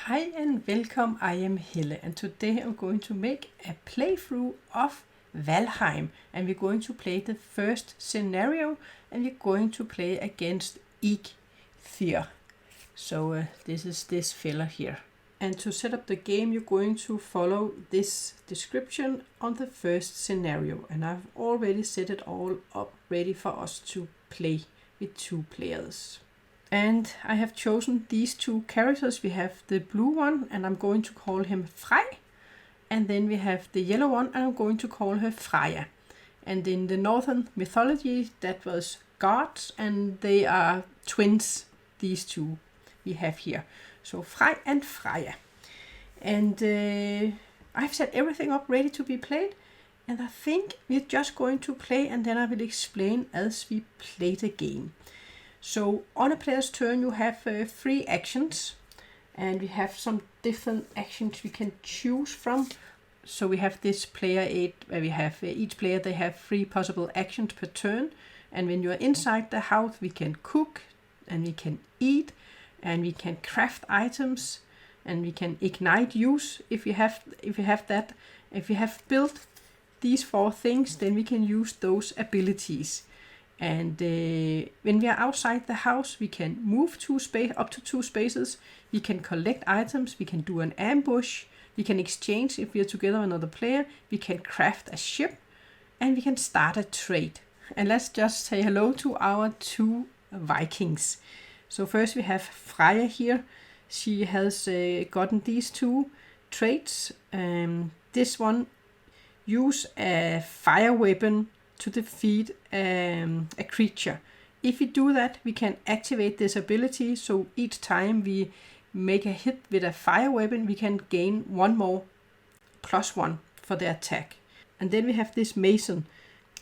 Hi and welcome, I am Helle, and today I'm going to make a playthrough of Valheim, and we're going to play the first scenario, and we're going to play against Eikthyr. So this is this fella here. And to set up the game, you're going to follow this description on the first scenario, and I've already set it all up ready for us to play with 2 players. And I have chosen these 2 characters. We have the blue one, and I'm going to call him Frej. And then we have the yellow one, and I'm going to call her Freja. And in the northern mythology, that was gods, and they are twins, these 2 we have here. So Frej and Freja. And I've set everything up ready to be played. And I think we're just going to play, and then I will explain as we play the game. So on a player's turn you have 3 actions, and we have some different actions we can choose from. So we have this player 8 where we have each player, they have 3 possible actions per turn, and when you're inside the house we can cook, and we can eat, and we can craft items, and we can ignite use if we have that. If we have built these 4 things, then we can use those abilities. And when we are outside the house, we can move up to 2 spaces. We can collect items. We can do an ambush. We can exchange if we are together with another player. We can craft a ship, and we can start a trade. And let's just say hello to our 2 Vikings. So first we have Freja here. She has gotten these 2 traits. This one, use a fire weapon to defeat a creature. If we do that, we can activate this ability, so each time we make a hit with a fire weapon, we can gain 1 more +1 for the attack. And then we have this mason.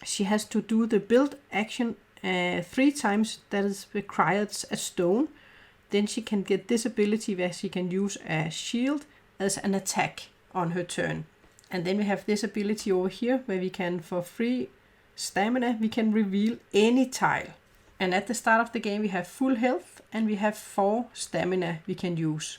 She has to do the build action 3 times, that is requires a stone. Then she can get this ability where she can use a shield as an attack on her turn. And then we have this ability over here where we can, for free stamina, we can reveal any tile. And at the start of the game we have full health, and we have 4 stamina we can use.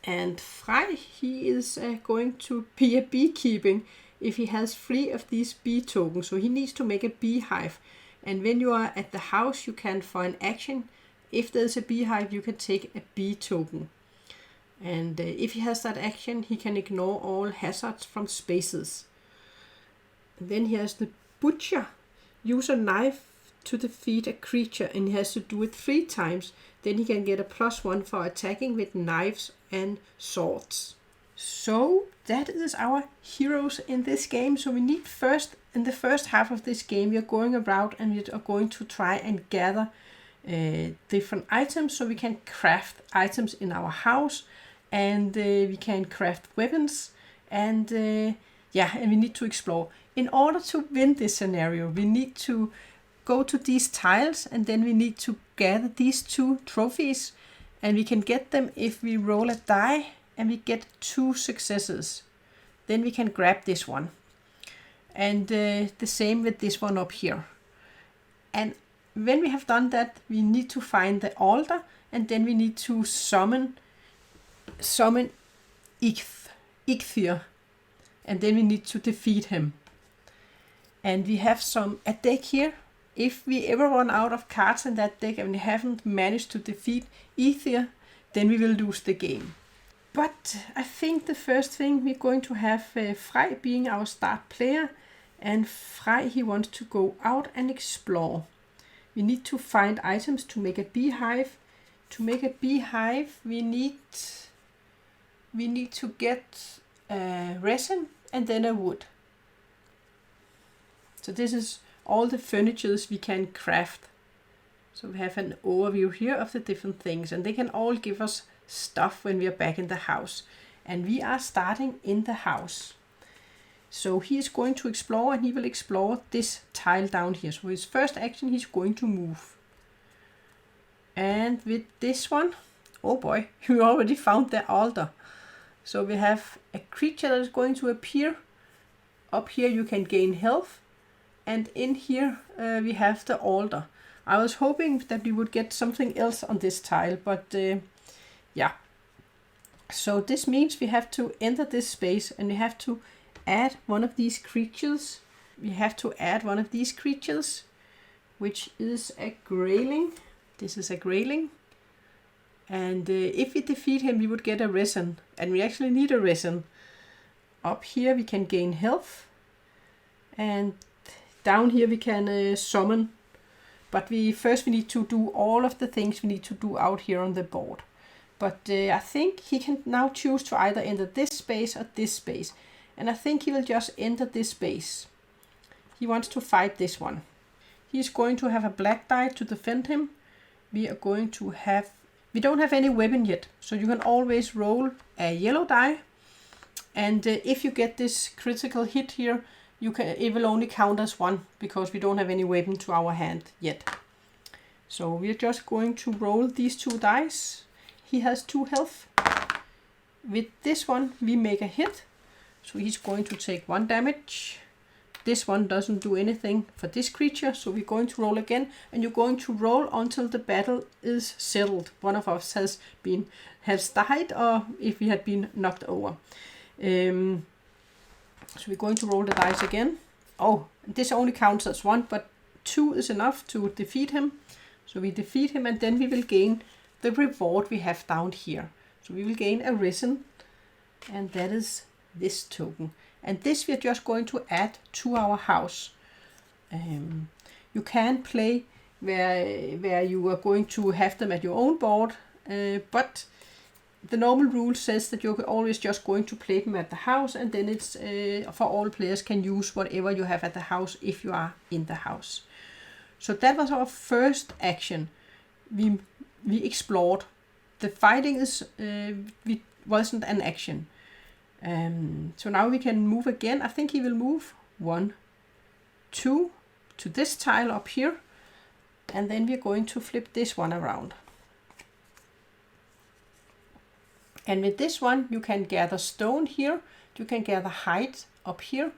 And Frej, he is going to be a beekeeping if he has 3 of these bee tokens. So he needs to make a beehive. And when you are at the house, you can, for an action, if there's a beehive, you can take a bee token. And if he has that action, he can ignore all hazards from spaces. And then he has the butcher. Use a knife to defeat a creature, and he has to do it 3 times. Then he can get a +1 for attacking with knives and swords. So that is our heroes in this game. So we need first, in the first half of this game, we are going around and we are going to try and gather different items, so we can craft items in our house, and we can craft weapons, and and we need to explore. In order to win this scenario, we need to go to these tiles, and then we need to gather these 2 trophies, and we can get them if we roll a die and we get 2 successes. Then we can grab this one, and the same with this one up here. And when we have done that, we need to find the altar, and then we need to summon Eikthyr, and then we need to defeat him. And we have a deck here. If we ever run out of cards in that deck and we haven't managed to defeat Eikthyr, then we will lose the game. But I think the first thing we're going to have Frej being our start player, and Frej, he wants to go out and explore. We need to find items to make a beehive. To make a beehive, we need to get resin and then a wood. So this is all the furnitures we can craft. So we have an overview here of the different things, and they can all give us stuff when we are back in the house. And we are starting in the house. So he is going to explore, and he will explore this tile down here. So his first action, he's going to move. And with this one, oh boy, we already found the altar. So we have a creature that is going to appear. Up here you can gain health. And in here we have the altar. I was hoping that we would get something else on this tile, but yeah. So this means we have to enter this space and we have to add one of these creatures. We have to add one of these creatures, which is a Greylin. This is a Greylin. And if we defeat him, we would get a resin. And we actually need a resin. Up here we can gain health. And down here we can summon. But first we need to do all of the things we need to do out here on the board. But I think he can now choose to either enter this space or this space. And I think he will just enter this space. He wants to fight this one. He's going to have a black die to defend him. We don't have any weapon yet. So you can always roll a yellow die. And if you get this critical hit here, it will only count as one because we don't have any weapon to our hand yet. So we're just going to roll these 2 dice. He has 2 health. With this one, we make a hit. So he's going to take 1 damage. This one doesn't do anything for this creature. So we're going to roll again. And you're going to roll until the battle is settled. One of us has died, or if we had been knocked over. So we're going to roll the dice again. Oh, this only counts as 1, but 2 is enough to defeat him. So we defeat him and then we will gain the reward we have down here. So we will gain a resin, and that is this token. And this we are just going to add to our house. You can play where you are going to have them at your own board, but the normal rule says that you're always just going to play them at the house, and then it's for all players can use whatever you have at the house if you are in the house. So that was our first action. We explored. The fighting wasn't an action. So now we can move again. I think he will move 1, 2 to this tile up here, and then we're going to flip this one around. And with this one, you can gather stone here, you can gather height up here,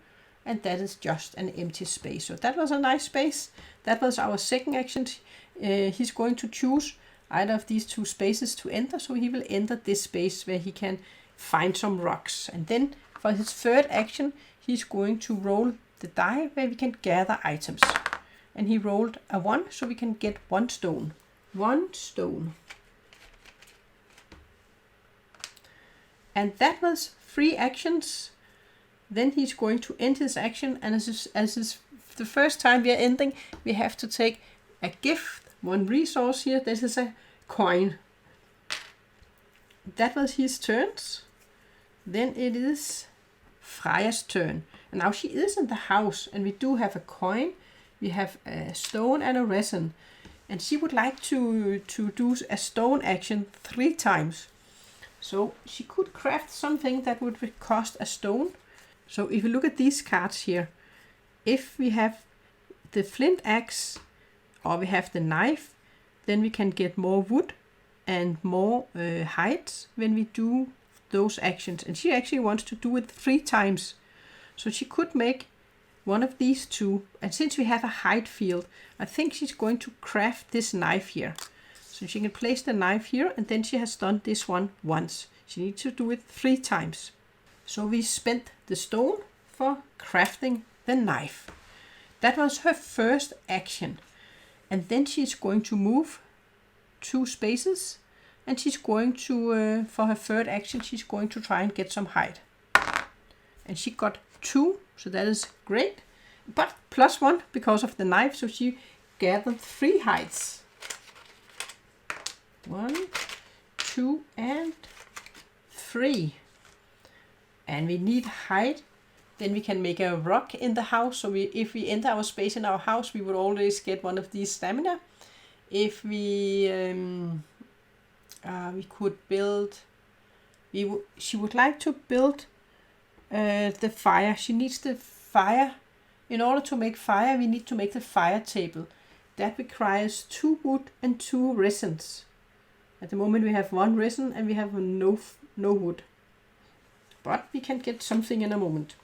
and that is just an empty space. So that was a nice space. That was our second action. He's going to choose either of these 2 spaces to enter, so he will enter this space where he can find some rocks. And then for his third action, he's going to roll the die where we can gather items. And he rolled a 1, so we can get 1 stone. 1 stone. And that was 3 actions. Then he's going to end his action, and as is the first time we are ending, we have to take a gift, 1 resource here. This is a coin. That was his turns. Then it is Freja's turn. And now she is in the house, and we do have a coin, we have a stone and a resin. And she would like to do a stone action 3 times. So she could craft something that would cost a stone. So if you look at these cards here, if we have the flint axe or we have the knife, then we can get more wood and more height when we do those actions. And she actually wants to do it 3 times. So she could make one of these 2. And since we have a height field, I think she's going to craft this knife here. So she can place the knife here, and then she has done this one once. She needs to do it 3 times. So we spent the stone for crafting the knife. That was her first action. And then she's going to move 2 spaces, and she's going to, for her third action, she's going to try and get some height. And she got 2, so that is great. But +1 because of the knife, so she gathered 3 heights. 1, 2, and 3. And we need height. Then we can make a rock in the house. So if we enter our space in our house, we would always get one of these stamina. If we could build, she would like to build the fire. She needs the fire. In order to make fire, we need to make the fire table. That requires 2 wood and 2 resins. At the moment we have 1 resin and we have no wood. But we can get something in a moment.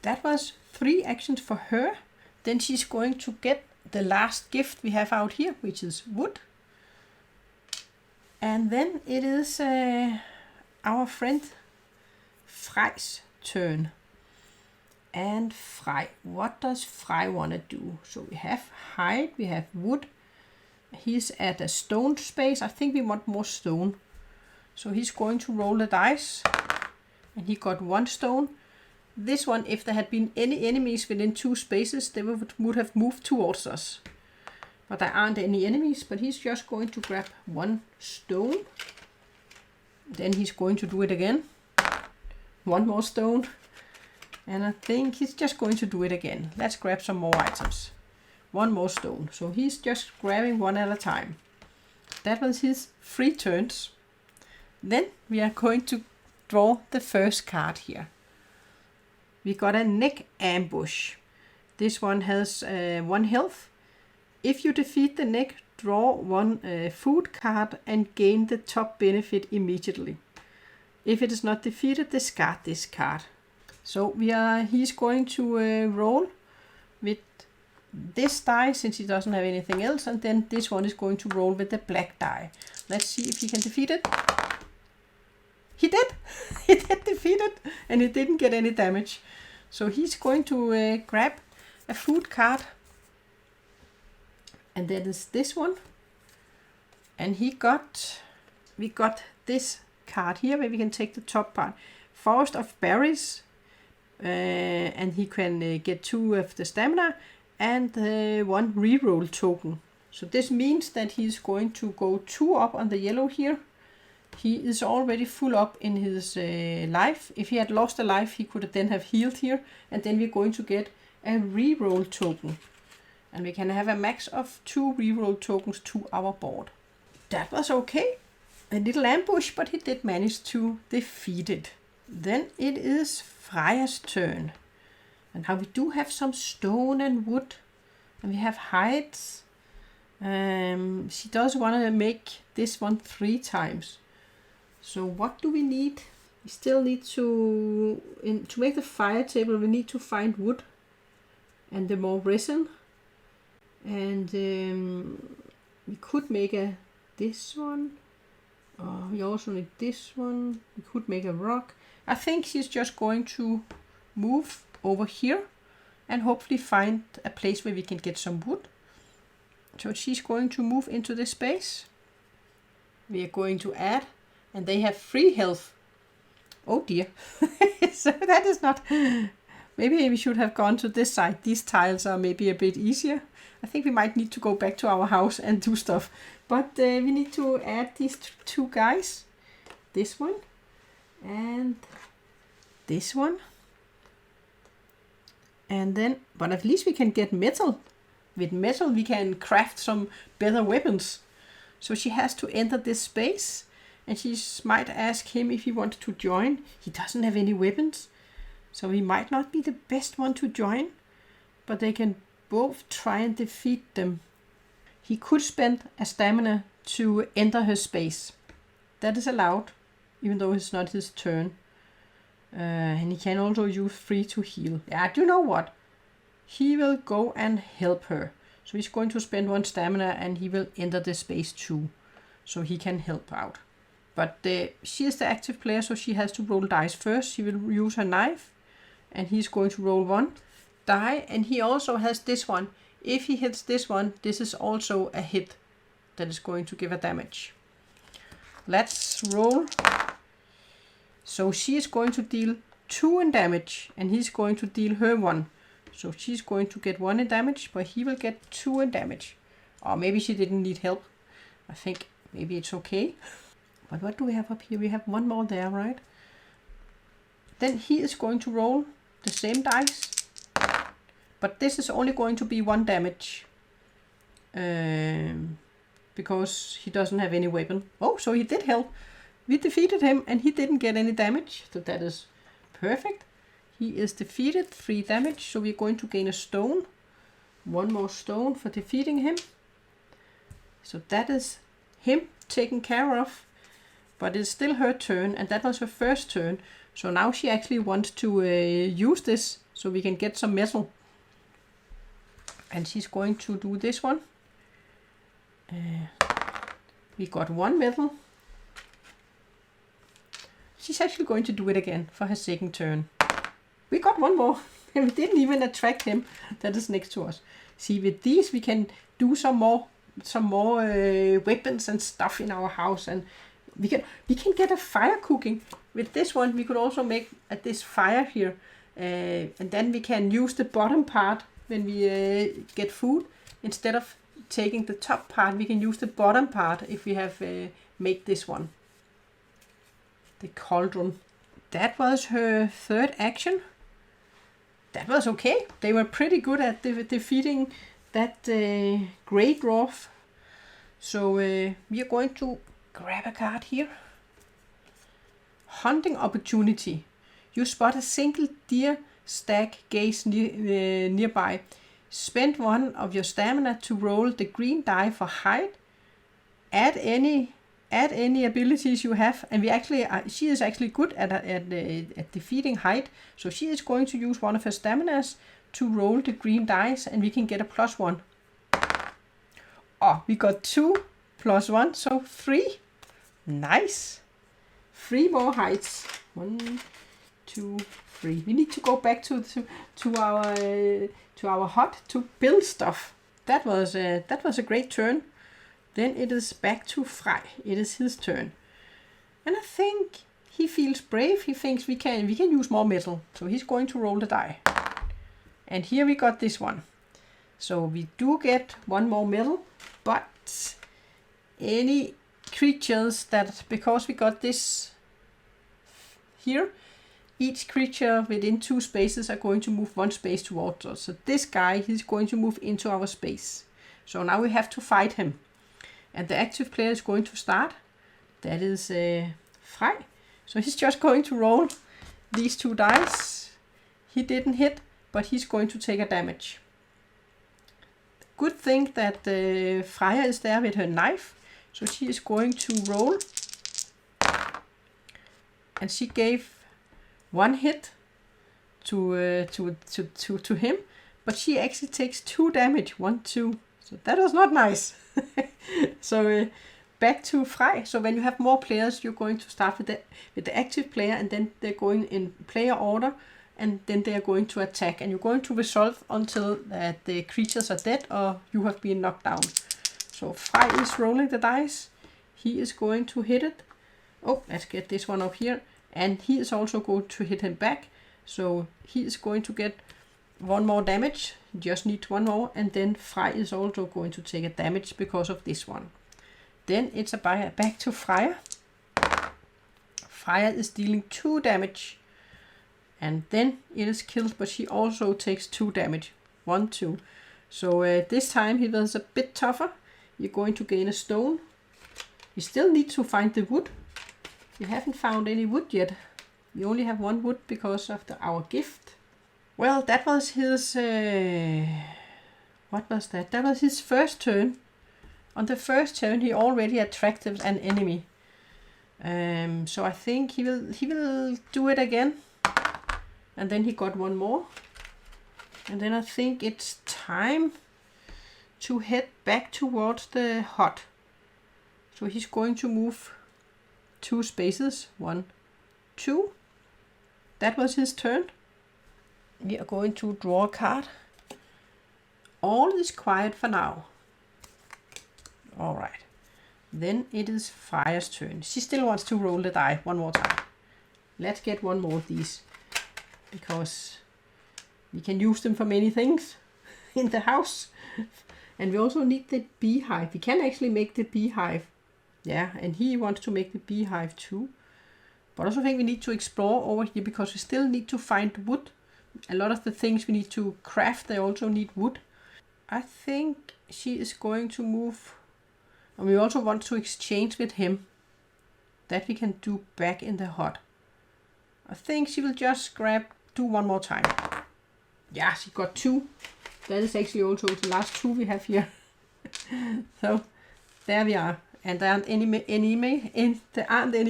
That was 3 actions for her. Then she's going to get the last gift we have out here, which is wood. And then it is our friend Frej's turn. And Frej, what does Frej want to do? So we have hide, we have wood. He's at a stone space. I think we want more stone. So he's going to roll the dice. And he got 1 stone. This one, if there had been any enemies within 2 spaces, they would have moved towards us. But there aren't any enemies, but he's just going to grab 1 stone. Then he's going to do it again. 1 more stone. And I think he's just going to do it again. Let's grab some more items. 1 more stone. So he's just grabbing 1 at a time. That was his 3 turns. Then we are going to draw the first card here. We got a neck ambush. This one has 1 health. If you defeat the neck, draw 1 food card and gain the top benefit immediately. If it is not defeated, discard this card. So he's going to roll with this die since he doesn't have anything else, and then this one is going to roll with the black die. Let's see if he can defeat it. He did! He did defeat it, and he didn't get any damage. So he's going to grab a food card, and that is this one. And we got this card here where we can take the top part. Forest of Berries. And he can get 2 of the stamina and 1 reroll token. So this means that he's going to go 2 up on the yellow here. He is already full up in his life. If he had lost a life, he could then have healed here. And then we're going to get a reroll token. And we can have a max of 2 reroll tokens to our board. That was okay. A little ambush, but he did manage to defeat it. Then it is Freja's turn. And now we do have some stone and wood. And we have hides. She does want to make this one 3 times. So what do we need? We still need to make the fire table, we need to find wood. And the more resin. And we could make this one. We also need this one. We could make a rock. I think she's just going to move over here and hopefully find a place where we can get some wood. So she's going to move into this space. We are going to add, and they have 3 health. Oh dear. So that is not... Maybe we should have gone to this side. These tiles are maybe a bit easier. I think we might need to go back to our house and do stuff. But we need to add these 2 guys. This one. And this one. And then, but at least we can get metal. With metal we can craft some better weapons. So she has to enter this space. And she might ask him if he wanted to join. He doesn't have any weapons. So he might not be the best one to join. But they can both try and defeat them. He could spend a stamina to enter her space. That is allowed. Even though it's not his turn. And he can also use 3 to heal. Yeah, do you know what? He will go and help her. So he's going to spend 1 stamina and he will enter the space too. So he can help out. But she is the active player, so she has to roll dice first. She will use her knife. And he's going to roll 1 die. And he also has this one. If he hits this one, this is also a hit. That is going to give a damage. Let's roll. So she is going to deal 2 in damage, and he's going to deal her 1. So she's going to get 1 in damage, but he will get 2 in damage. Or maybe she didn't need help. I think maybe it's okay. But what do we have up here? We have 1 more there, right? Then he is going to roll the same dice. But this is only going to be 1 damage. Because he doesn't have any weapon. Oh, so he did help. We defeated him and he didn't get any damage. So that is perfect. He is defeated. 3 damage. So we're going to gain a stone. 1 more stone for defeating him. So that is him taken care of. But it's still her turn. And that was her first turn. So now she actually wants to use this. So we can get some metal. And she's going to do this one. We got 1 metal. she's actually going to do it again for her second turn. We got one more. And we didn't even attract him that is next to us. See, with these we can do some more weapons and stuff in our house, and we can get a fire cooking. With this one we could also make this fire here, and then we can use the bottom part when we get food. Instead of taking the top part, we can use the bottom part if we have made this one. The cauldron. That was her third action. That was okay. They were pretty good at defeating that Greydwarf. So we are going to grab a card here. Hunting opportunity. You spot a single deer stag gaze nearby. Spend one of your stamina to roll the green die for hide. Add any abilities you have, and she is actually good at defeating hide. So she is going to use one of her staminas to roll the green dice, and we can get a +1. Oh, we got 2 +1, so 3. Nice. 3 more hides. 1, 2, 3. We need to go back to our hut to build stuff. That was a great turn. Then it is back to Frej. It is his turn. And I think he feels brave. He thinks we can use more metal. So he's going to roll the die. And here we got this one. So we do get 1 more metal, but any creatures that, because we got this here, each creature within 2 spaces are going to move 1 space towards us. So this guy, he's going to move into our space. So now we have to fight him. And the active player is going to start. That is Frej. So he's just going to roll these 2 dice. He didn't hit, but he's going to take a damage. Good thing that Freja is there with her knife. So she is going to roll. And she gave 1 hit to him. But she actually takes 2 damage. 1, 2. So that was not nice. So back to Frej. So when you have more players, you're going to start with the active player, and then they're going in player order, and then they are going to attack, and you're going to resolve until the creatures are dead or you have been knocked down. So Frej is rolling the dice. He is going to hit it. Oh, let's get this one up here, and he is also going to hit him back. So he is going to get 1 more damage. Just need 1 more, and then Frej is also going to take a damage because of this one. Then it's back to Freja. Freja is dealing 2 damage, and then it is killed, but she also takes 2 damage. 1, 2. So this time he was a bit tougher. You're going to gain a stone. We still need to find the wood. We haven't found any wood yet. We only have 1 wood because of our gift. Well, that was his... what was that? That was his first turn. On the first turn, he already attracted an enemy. So I think he will do it again. And then he got 1 more. And then I think it's time to head back towards the hut. So he's going to move 2 spaces. 1, 2. That was his turn. We are going to draw a card. All is quiet for now. Alright. Then it is Freja's turn. She still wants to roll the die 1 more time. Let's get 1 more of these. Because we can use them for many things in the house. And we also need the beehive. We can actually make the beehive. Yeah, and he wants to make the beehive too. But I also think we need to explore over here, because we still need to find wood. A lot of the things we need to craft, they also need wood. I think she is going to move. And we also want to exchange with him. That we can do back in the hut. I think she will just do 1 more time. Yeah, she got 2. That is actually also the last 2 we have here. So there we are. And there aren't any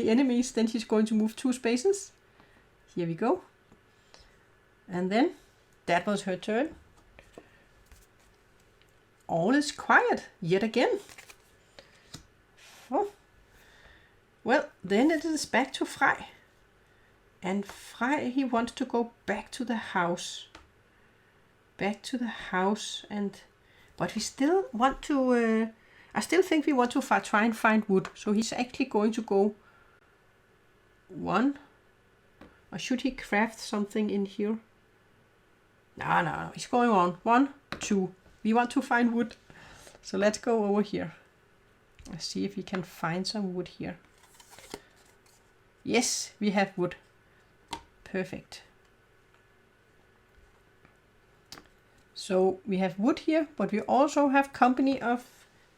enemies. Then she's going to move 2 spaces. Here we go. And then that was her turn. All is quiet yet again. Oh. Well, then it is back to Frej. And Frej, he wants to go back to the house. Back to the house, but we still want to, I still think we want to try and find wood. So he's actually going to go 1, or should he craft something in here? No, he's going on 1, 2. We want to find wood. So let's go over here. Let's see if we can find some wood here. Yes, we have wood. Perfect. So we have wood here, but we also have company of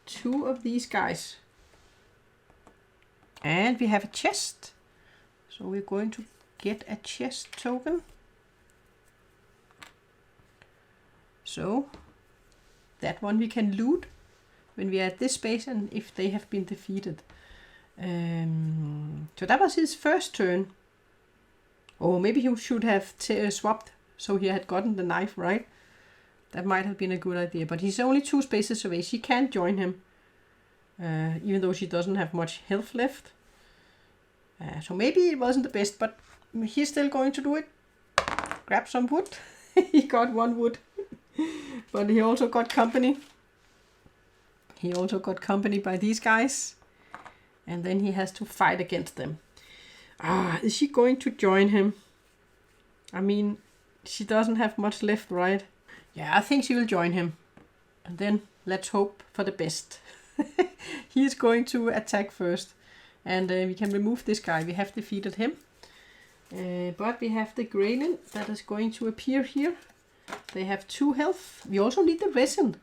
2 of these guys. And we have a chest. So we're going to get a chest token. So that one we can loot when we are at this space and if they have been defeated. So that was his first turn. Or maybe he should have swapped so he had gotten the knife, right? That might have been a good idea, but he's only 2 spaces away. She can't join him, even though she doesn't have much health left. So maybe it wasn't the best, but he's still going to do it. Grab some wood. He got 1 wood, but he also got company. He also got company by these guys, and then he has to fight against them. Is she going to join him? I mean, she doesn't have much left, right? Yeah, I think she will join him. And then let's hope for the best. He is going to attack first. And we can remove this guy. We have defeated him. But we have the Greylin that is going to appear here. They have 2 health. We also need the resin.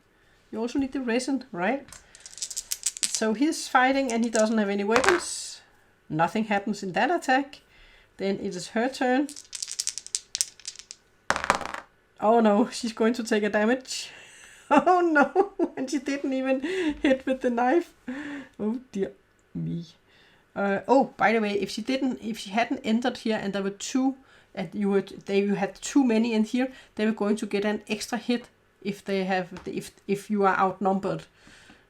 Right? So he's fighting and he doesn't have any weapons. Nothing happens in that attack. Then it is her turn. Oh no, she's going to take a damage. Oh no, and she didn't even hit with the knife. Oh dear me. Oh, by the way, if she hadn't entered here and there were 2, and you had too many in here, they were going to get an extra hit if you are outnumbered.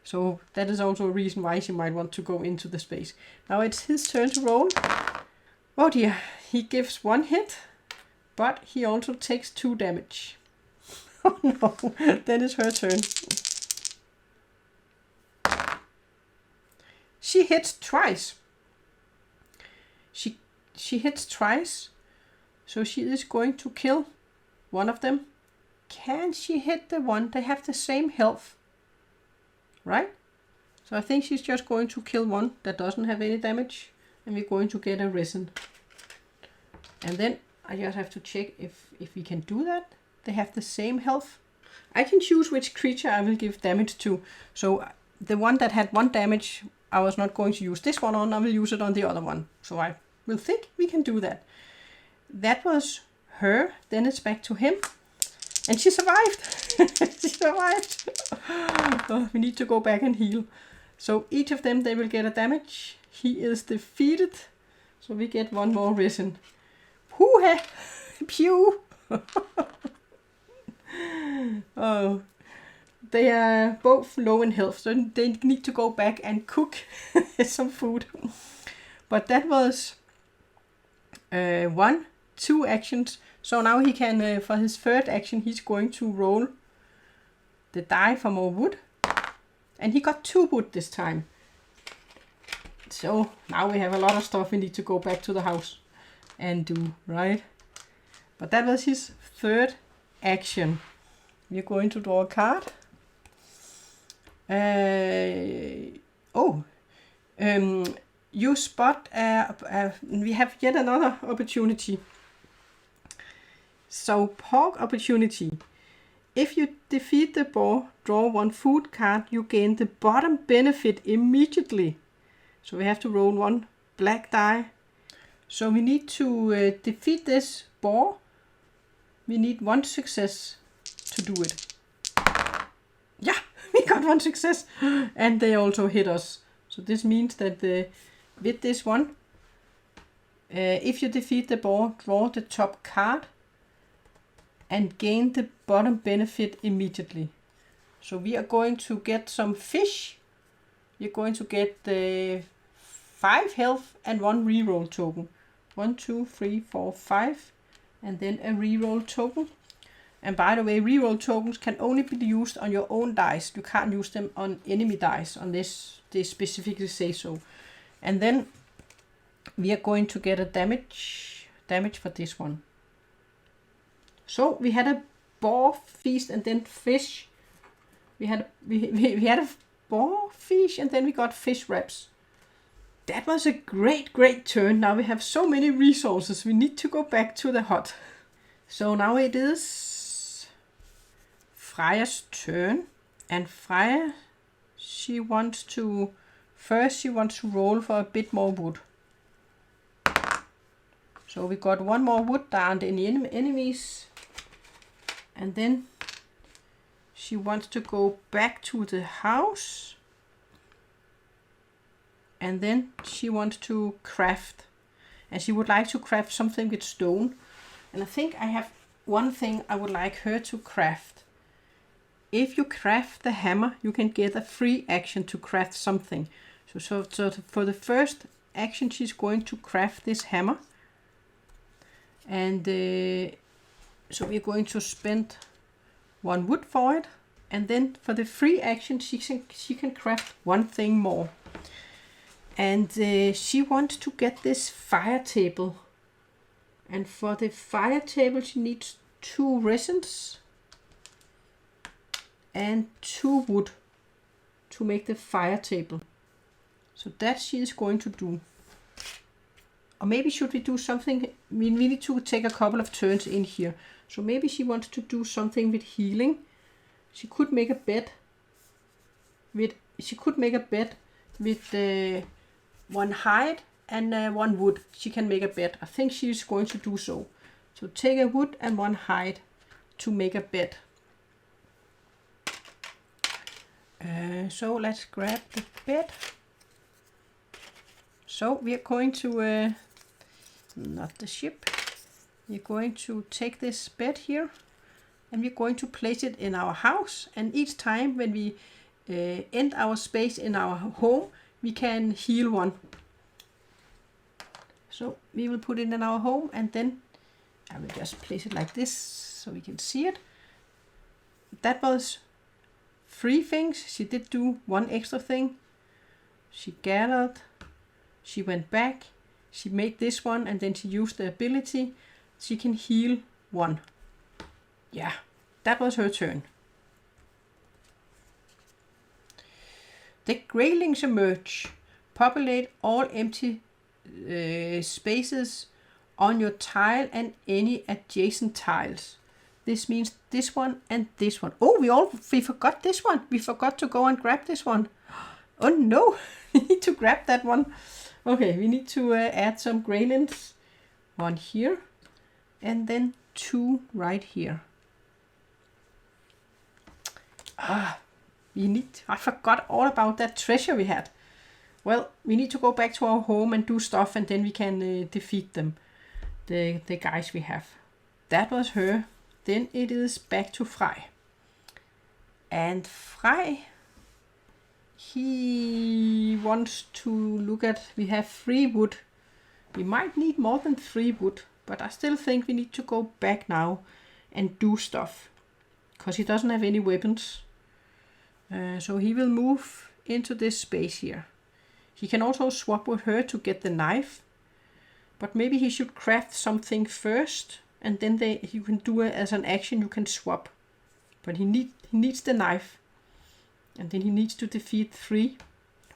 So that is also a reason why she might want to go into the space. Now it's his turn to roll. Oh dear, he gives 1 hit. But he also takes 2 damage. Oh no, then it's her turn. She hits twice. She hits twice. So she is going to kill one of them. Can she hit the one? They have the same health. Right? So I think she's just going to kill one that doesn't have any damage. And we're going to get a resin. And then I just have to check if we can do that. They have the same health. I can choose which creature I will give damage to. So the one that had 1 damage, I was not going to use this one on. I will use it on the other one. So I will think we can do that. That was her. Then it's back to him. And she survived. She survived. Oh, we need to go back and heal. So each of them, they will get a damage. He is defeated. So we get 1 more resin. Hoo-ha! Pew! Oh, they are both low in health, so they need to go back and cook some food. But that was 2 actions. So now he can, for his 3rd action, he's going to roll the die for more wood. And he got 2 wood this time. So now we have a lot of stuff we need to go back to the house and do, right? But that was his 3rd action. We're going to draw a card. You spot, we have yet another opportunity. So pork opportunity. If you defeat the boar, draw 1 food card, you gain the bottom benefit immediately. So we have to roll 1 black die. So we need to defeat this boar. We need 1 success to do it. Yeah, we got 1 success. And they also hit us. So this means that with this one, if you defeat the boar, draw the top card and gain the bottom benefit immediately. So we are going to get some fish. We're going to get 5 health and 1 reroll token. 1, 2, 3, 4, 5, and then a reroll token. And by the way, reroll tokens can only be used on your own dice. You can't use them on enemy dice unless they specifically say so. And then we are going to get a damage for this one. So we had a boar feast and then fish. We had a boar fish and then we got fish wraps. That was a great turn. Now we have so many resources. We need to go back to the hut. So now it is Freja's turn, and Freja, she wants to roll for a bit more wood. So we got one more wood. There aren't any enemies. And then she wants to go back to the house. And then she wants to craft. And she would like to craft something with stone. And I think I have one thing I would like her to craft. If you craft the hammer, you can get a free action to craft something. So for the first action, she's going to craft this hammer. And so we're going to spend 1 wood for it. And then for the free action, she can craft one thing more. And she wants to get this fire table. And for the fire table, she needs 2 resins and 2 wood to make the fire table. So that she is going to do. Or maybe should we do something? We need to take a couple of turns in here. So maybe she wants to do something with healing. She could make a bed with 1 hide and 1 wood. She can make a bed. I think she's going to do so. So take a wood and 1 hide to make a bed. So let's grab the bed. So we are going to, not the ship, we're going to take this bed here and we're going to place it in our house. And each time when we end our space in our home, we can heal 1. So we will put it in our home and then I will just place it like this so we can see it. That was 3 things. She did do 1 extra thing. She gathered. She went back, she made this one, and then she used the ability. She can heal 1. Yeah, that was her turn. The Greylins emerge. Populate all empty spaces on your tile and any adjacent tiles. This means this one and this one. Oh, we forgot this one. We forgot to go and grab this one. Oh no, we need to grab that one. Okay, we need to add some Greylins. 1 here and then 2 right here. I forgot all about that treasure we had. Well, we need to go back to our home and do stuff and then we can defeat them. The guys we have. That was her. Then it is back to Frej. And Frej, he wants to look at, we have 3 wood. We might need more than 3 wood, but I still think we need to go back now and do stuff. Because he doesn't have any weapons. So he will move into this space here. He can also swap with her to get the knife. But maybe he should craft something first. And then you can do it as an action, you can swap. But he needs the knife. And then he needs to defeat 3.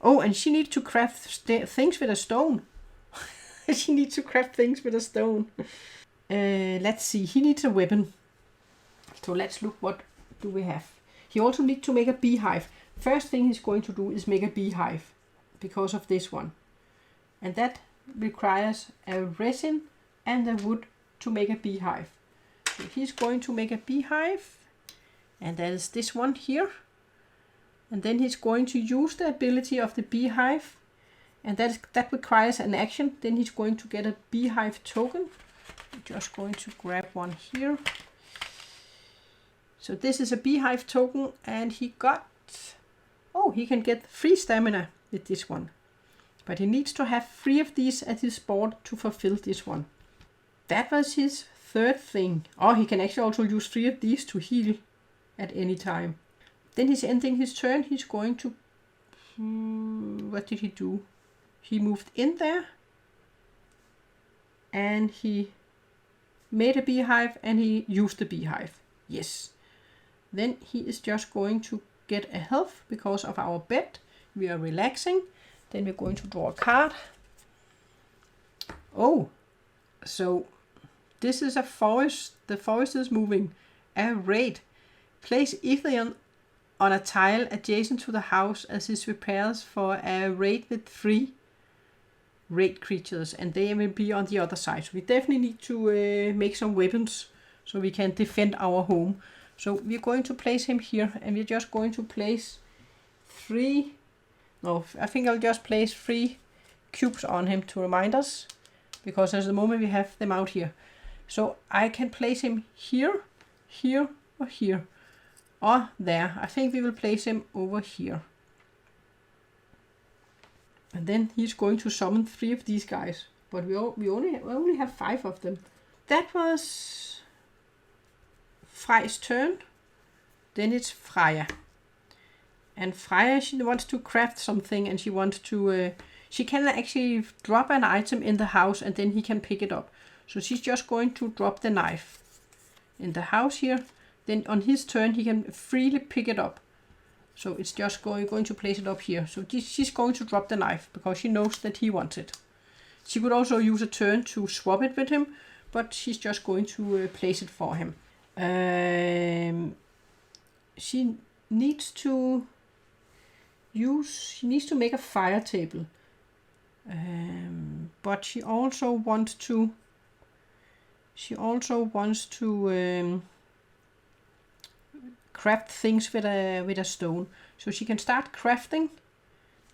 Oh, and she needs to craft things with a stone. She needs to craft things with a stone. Let's see, he needs a weapon. So let's look, what do we have? He also needs to make a beehive. First thing he's going to do is make a beehive. Because of this one. And that requires a resin and a wood to make a beehive. So he's going to make a beehive. And that is this one here. And then he's going to use the ability of the beehive. And that requires an action. Then he's going to get a beehive token. I'm just going to grab one here. So this is a beehive token. And he got... Oh, he can get 3 stamina with this one. But he needs to have 3 of these at his board to fulfill this one. That was his third thing. Oh, he can actually also use 3 of these to heal at any time. Then he's ending his turn. He's going to... what did he do? He moved in there. And he made a beehive and he used the beehive. Yes. Then he is just going to get a health because of our bed. We are relaxing. Then we're going to draw a card. Oh, so this is a forest. The forest is moving. A raid. Place Eikthyr on a tile adjacent to the house as he prepares for a raid with 3 raid creatures, and they will be on the other side. So we definitely need to make some weapons so we can defend our home. So we're going to place him here, and we're just going to place 3. No, I think I'll just place 3 cubes on him to remind us, because at the moment we have them out here. So I can place him here, here, or here, or there. I think we will place him over here. And then he's going to summon 3 of these guys. But we only have 5 of them. That was Frej's turn. Then it's Freja. And Freja, she wants to craft something, and she wants to... she can actually drop an item in the house and then he can pick it up. So she's just going to drop the knife in the house here. Then on his turn he can freely pick it up. So it's just going to place it up here. So she's going to drop the knife because she knows that he wants it. She could also use a turn to swap it with him, but she's just going to place it for him. She needs to make a fire table. But she also wants to craft things with a stone. So she can start crafting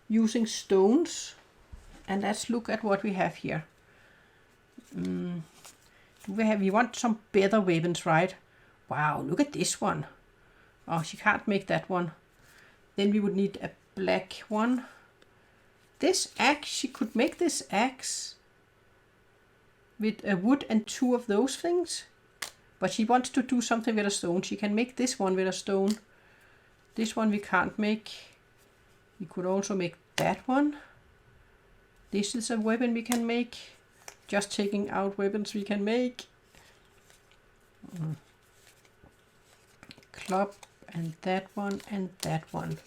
using stones. And let's look at what we have here. We want some better weapons, right? Wow, look at this one. Oh, she can't make that one. Then we would need a black one. This axe, she could make this axe with a wood and 2 of those things. But she wants to do something with a stone. She can make this one with a stone. This one we can't make. We could also make that one. This is a weapon we can make. Just taking out weapons we can make. Club, and that one, and that one.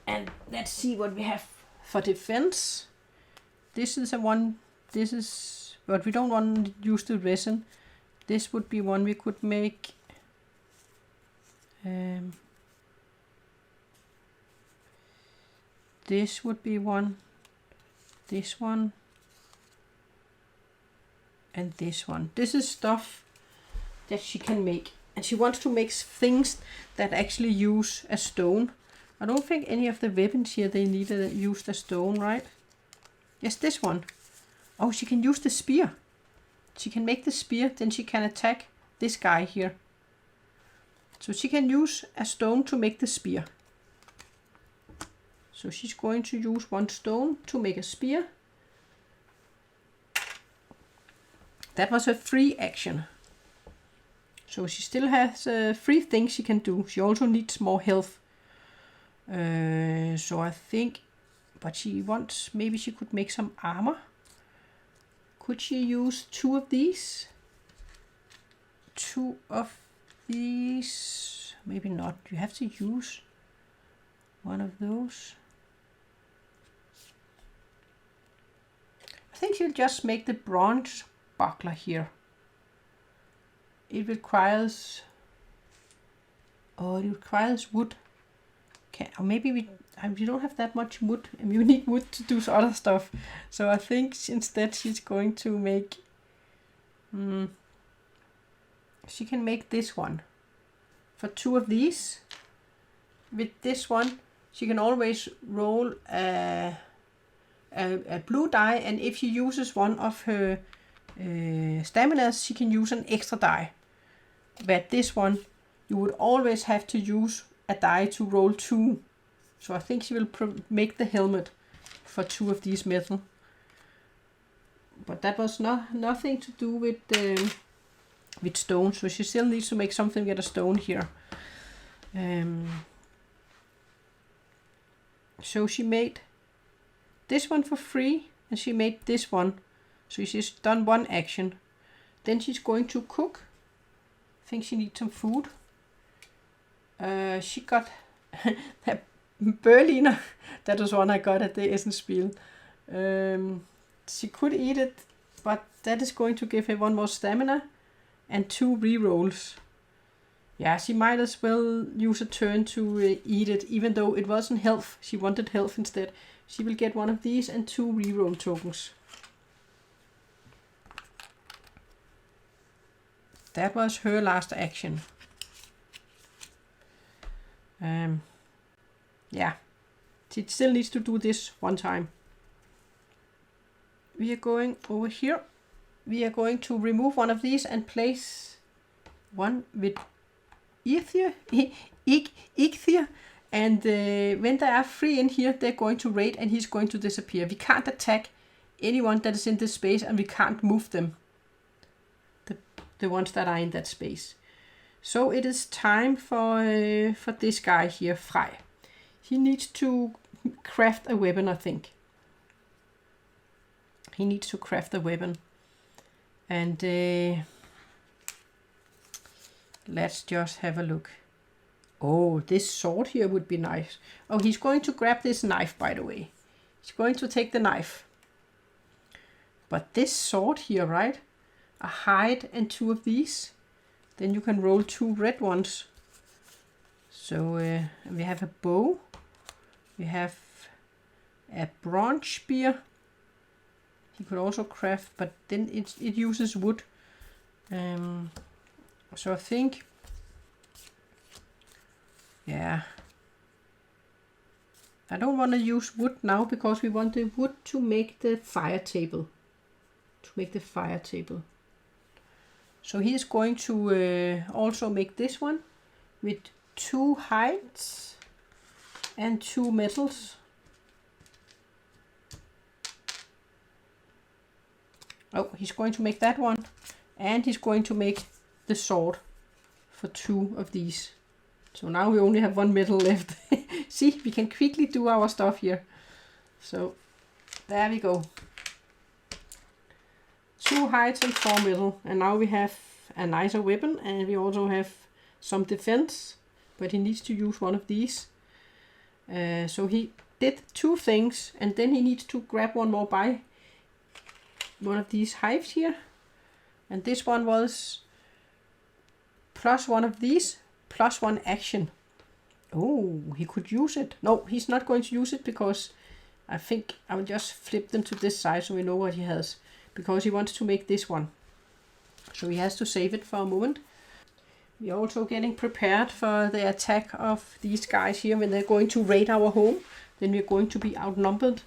And let's see what we have for defense. This is a one. This is, but we don't want to use the resin. This would be one we could make. This would be one. This one. And this one. This is stuff that she can make. And she wants to make things that actually use a stone. I don't think any of the weapons here they needed used a stone, right? Yes, this one. Oh, she can use the spear. She can make the spear, then she can attack this guy here. So she can use a stone to make the spear. So she's going to use 1 stone to make a spear. That was a free action. So she still has 3 things she can do. She also needs more health. So I think, but she wants, maybe she could make some armor. Could she use 2 of these? 2 of these? Maybe not. You have to use one of those. I think she'll just make the bronze buckler here. It requires, wood. Okay, or maybe we don't have that much wood, and we need wood to do other stuff. So I think instead she's going to make, she can make this one for 2 of these. With this one, she can always roll a blue die, and if she uses one of her staminas, she can use an extra die. But this one, you would always have to use a die to roll 2. So I think she will make the helmet for 2 of these metal. But that was nothing to do with stone, so she still needs to make something with a stone here. So she made this one for free, and she made this one. So she's done one action. Then she's going to cook. I think she needs some food. She got a Berliner. That was one I got at the Essensspiel. She could eat it, but that is going to give her 1 more stamina and 2 rerolls. Yeah, she might as well use a turn to eat it, even though it wasn't health. She wanted health instead. She will get 1 of these and 2 reroll tokens. That was her last action. Yeah, she still needs to do this 1 time. We are going over here. We are going to remove 1 of these and place 1 with Eikthyr. Eikthyr. And when they are free in here, they're going to raid and he's going to disappear. We can't attack anyone that is in this space and we can't move them. The ones that are in that space. So it is time for this guy here, Frej. He needs to craft a weapon, I think. He needs to craft a weapon. And let's just have a look. Oh, this sword here would be nice. Oh, he's going to grab this knife, by the way. He's going to take the knife. But this sword here, right? A hide and 2 of these. Then you can roll 2 red ones. So we have a bow. We have a bronze spear. He could also craft, but then it uses wood. So I think, yeah, I don't want to use wood now because we want the wood to make the fire table. So he is going to also make this one with 2 hides and 2 metals. Oh, he's going to make that one, and he's going to make the sword for 2 of these. So now we only have 1 metal left. See, we can quickly do our stuff here. So there we go. 2 hides and 4 metal, and now we have a nicer weapon, and we also have some defense, but he needs to use 1 of these. So he did 2 things, and then he needs to grab 1 more by 1 of these hives here, and this one was plus 1 of these, plus 1 action. Oh, he could use it. No, he's not going to use it because I think I will just flip them to this side so we know what he has, because he wants to make this one. So he has to save it for a moment. We are also getting prepared for the attack of these guys here when they're going to raid our home. Then we're going to be outnumbered.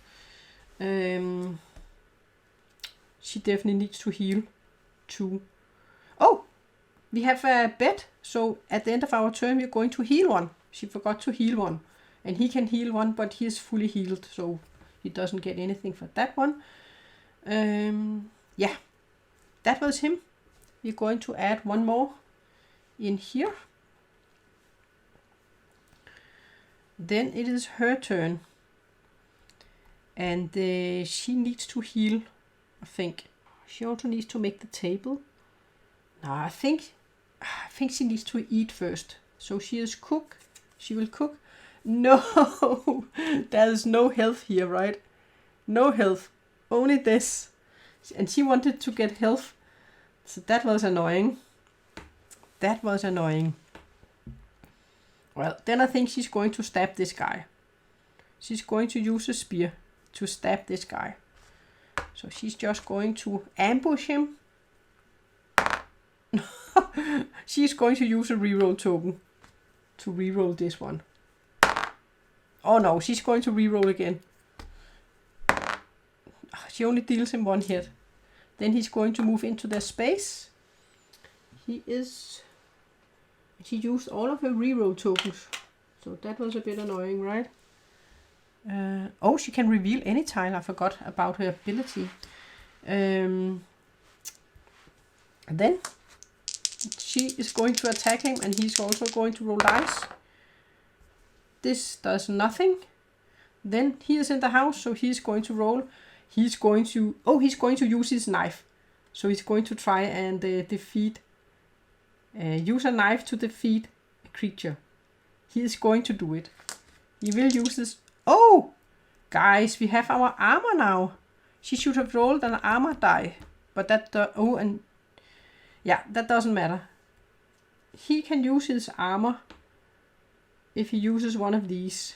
She definitely needs to heal 2. Oh, we have a bet. So at the end of our turn, we're going to heal 1. She forgot to heal 1. And he can heal 1, but he is fully healed. So he doesn't get anything for that one. Yeah, that was him. We're going to add 1 more in here. Then it is her turn. And she needs to heal, I think. She also needs to make the table. No, I think she needs to eat first. So she is cook. She will cook. No, there is no health here, right? No health. Only this. And she wanted to get health. So that was annoying. That was annoying. Well, then I think she's going to stab this guy. She's going to use a spear to stab this guy. So she's just going to ambush him. She's going to use a reroll token to reroll this one. Oh no, she's going to reroll again. She only deals him 1 hit. Then he's going to move into their space. She used all of her reroll tokens. So that was a bit annoying, right? Oh, she can reveal any tile. I forgot about her ability. Then she is going to attack him, and he's also going to roll dice. This does nothing. Then he is in the house, so he's going to roll. He's going to use his knife. So he's going to try and use a knife to defeat a creature. He is going to do it. He will use this. Oh, guys, we have our armor now. She should have rolled an armor die, but that that doesn't matter. He can use his armor if he uses one of these.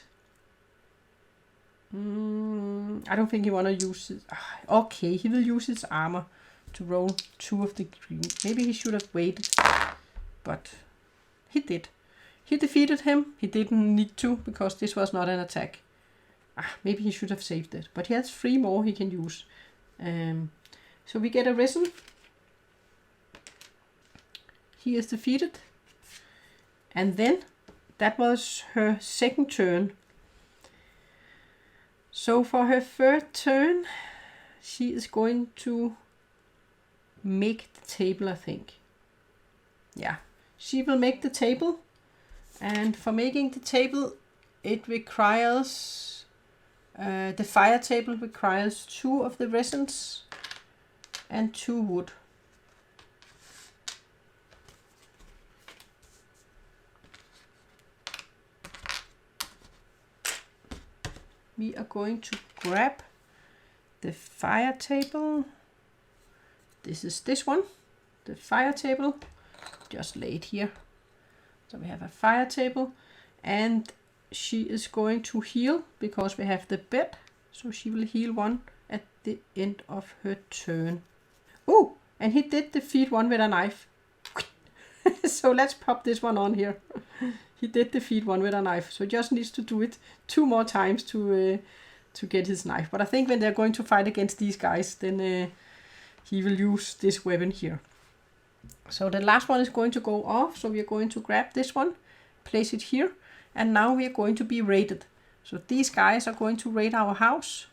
I don't think he want to use it. Okay, he will use his armor to roll 2 of the green. Maybe he should have waited, but he did. He defeated him. He didn't need to because this was not an attack. Maybe he should have saved it, but he has 3 more he can use. So we get a risen. He is defeated. And then that was her second turn. So for her third turn, she is going to make the table, I think. Yeah, she will make the table. And for making the table, it requires, the fire table requires 2 of the resins and 2 wood. We are going to grab the fire table. This is this one, the fire table, just laid here. So we have a fire table, and she is going to heal because we have the bed. So she will heal 1 at the end of her turn. Oh, and he did defeat 1 with a knife. So let's pop this one on here. He did defeat 1 with a knife, so he just needs to do it 2 more times to get his knife. But I think when they're going to fight against these guys, then he will use this weapon here. So the last one is going to go off, so we are going to grab this one, place it here, and now we are going to be raided. So these guys are going to raid our house,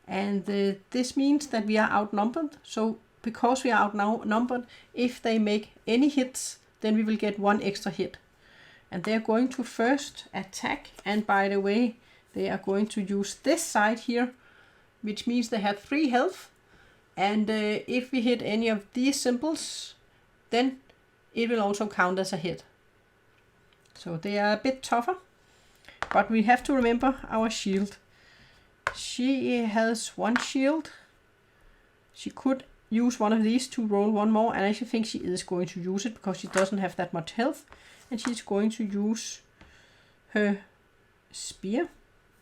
and this means that we are outnumbered. So because we are outnumbered, if they make any hits, then we will get 1 extra hit. And they are going to first attack, and by the way, they are going to use this side here, which means they have 3 health. And if we hit any of these symbols, then it will also count as a hit. So they are a bit tougher, but we have to remember our shield. She has 1 shield. She could use one of these to roll 1 more, and I actually think she is going to use it because she doesn't have that much health. And she's going to use her spear.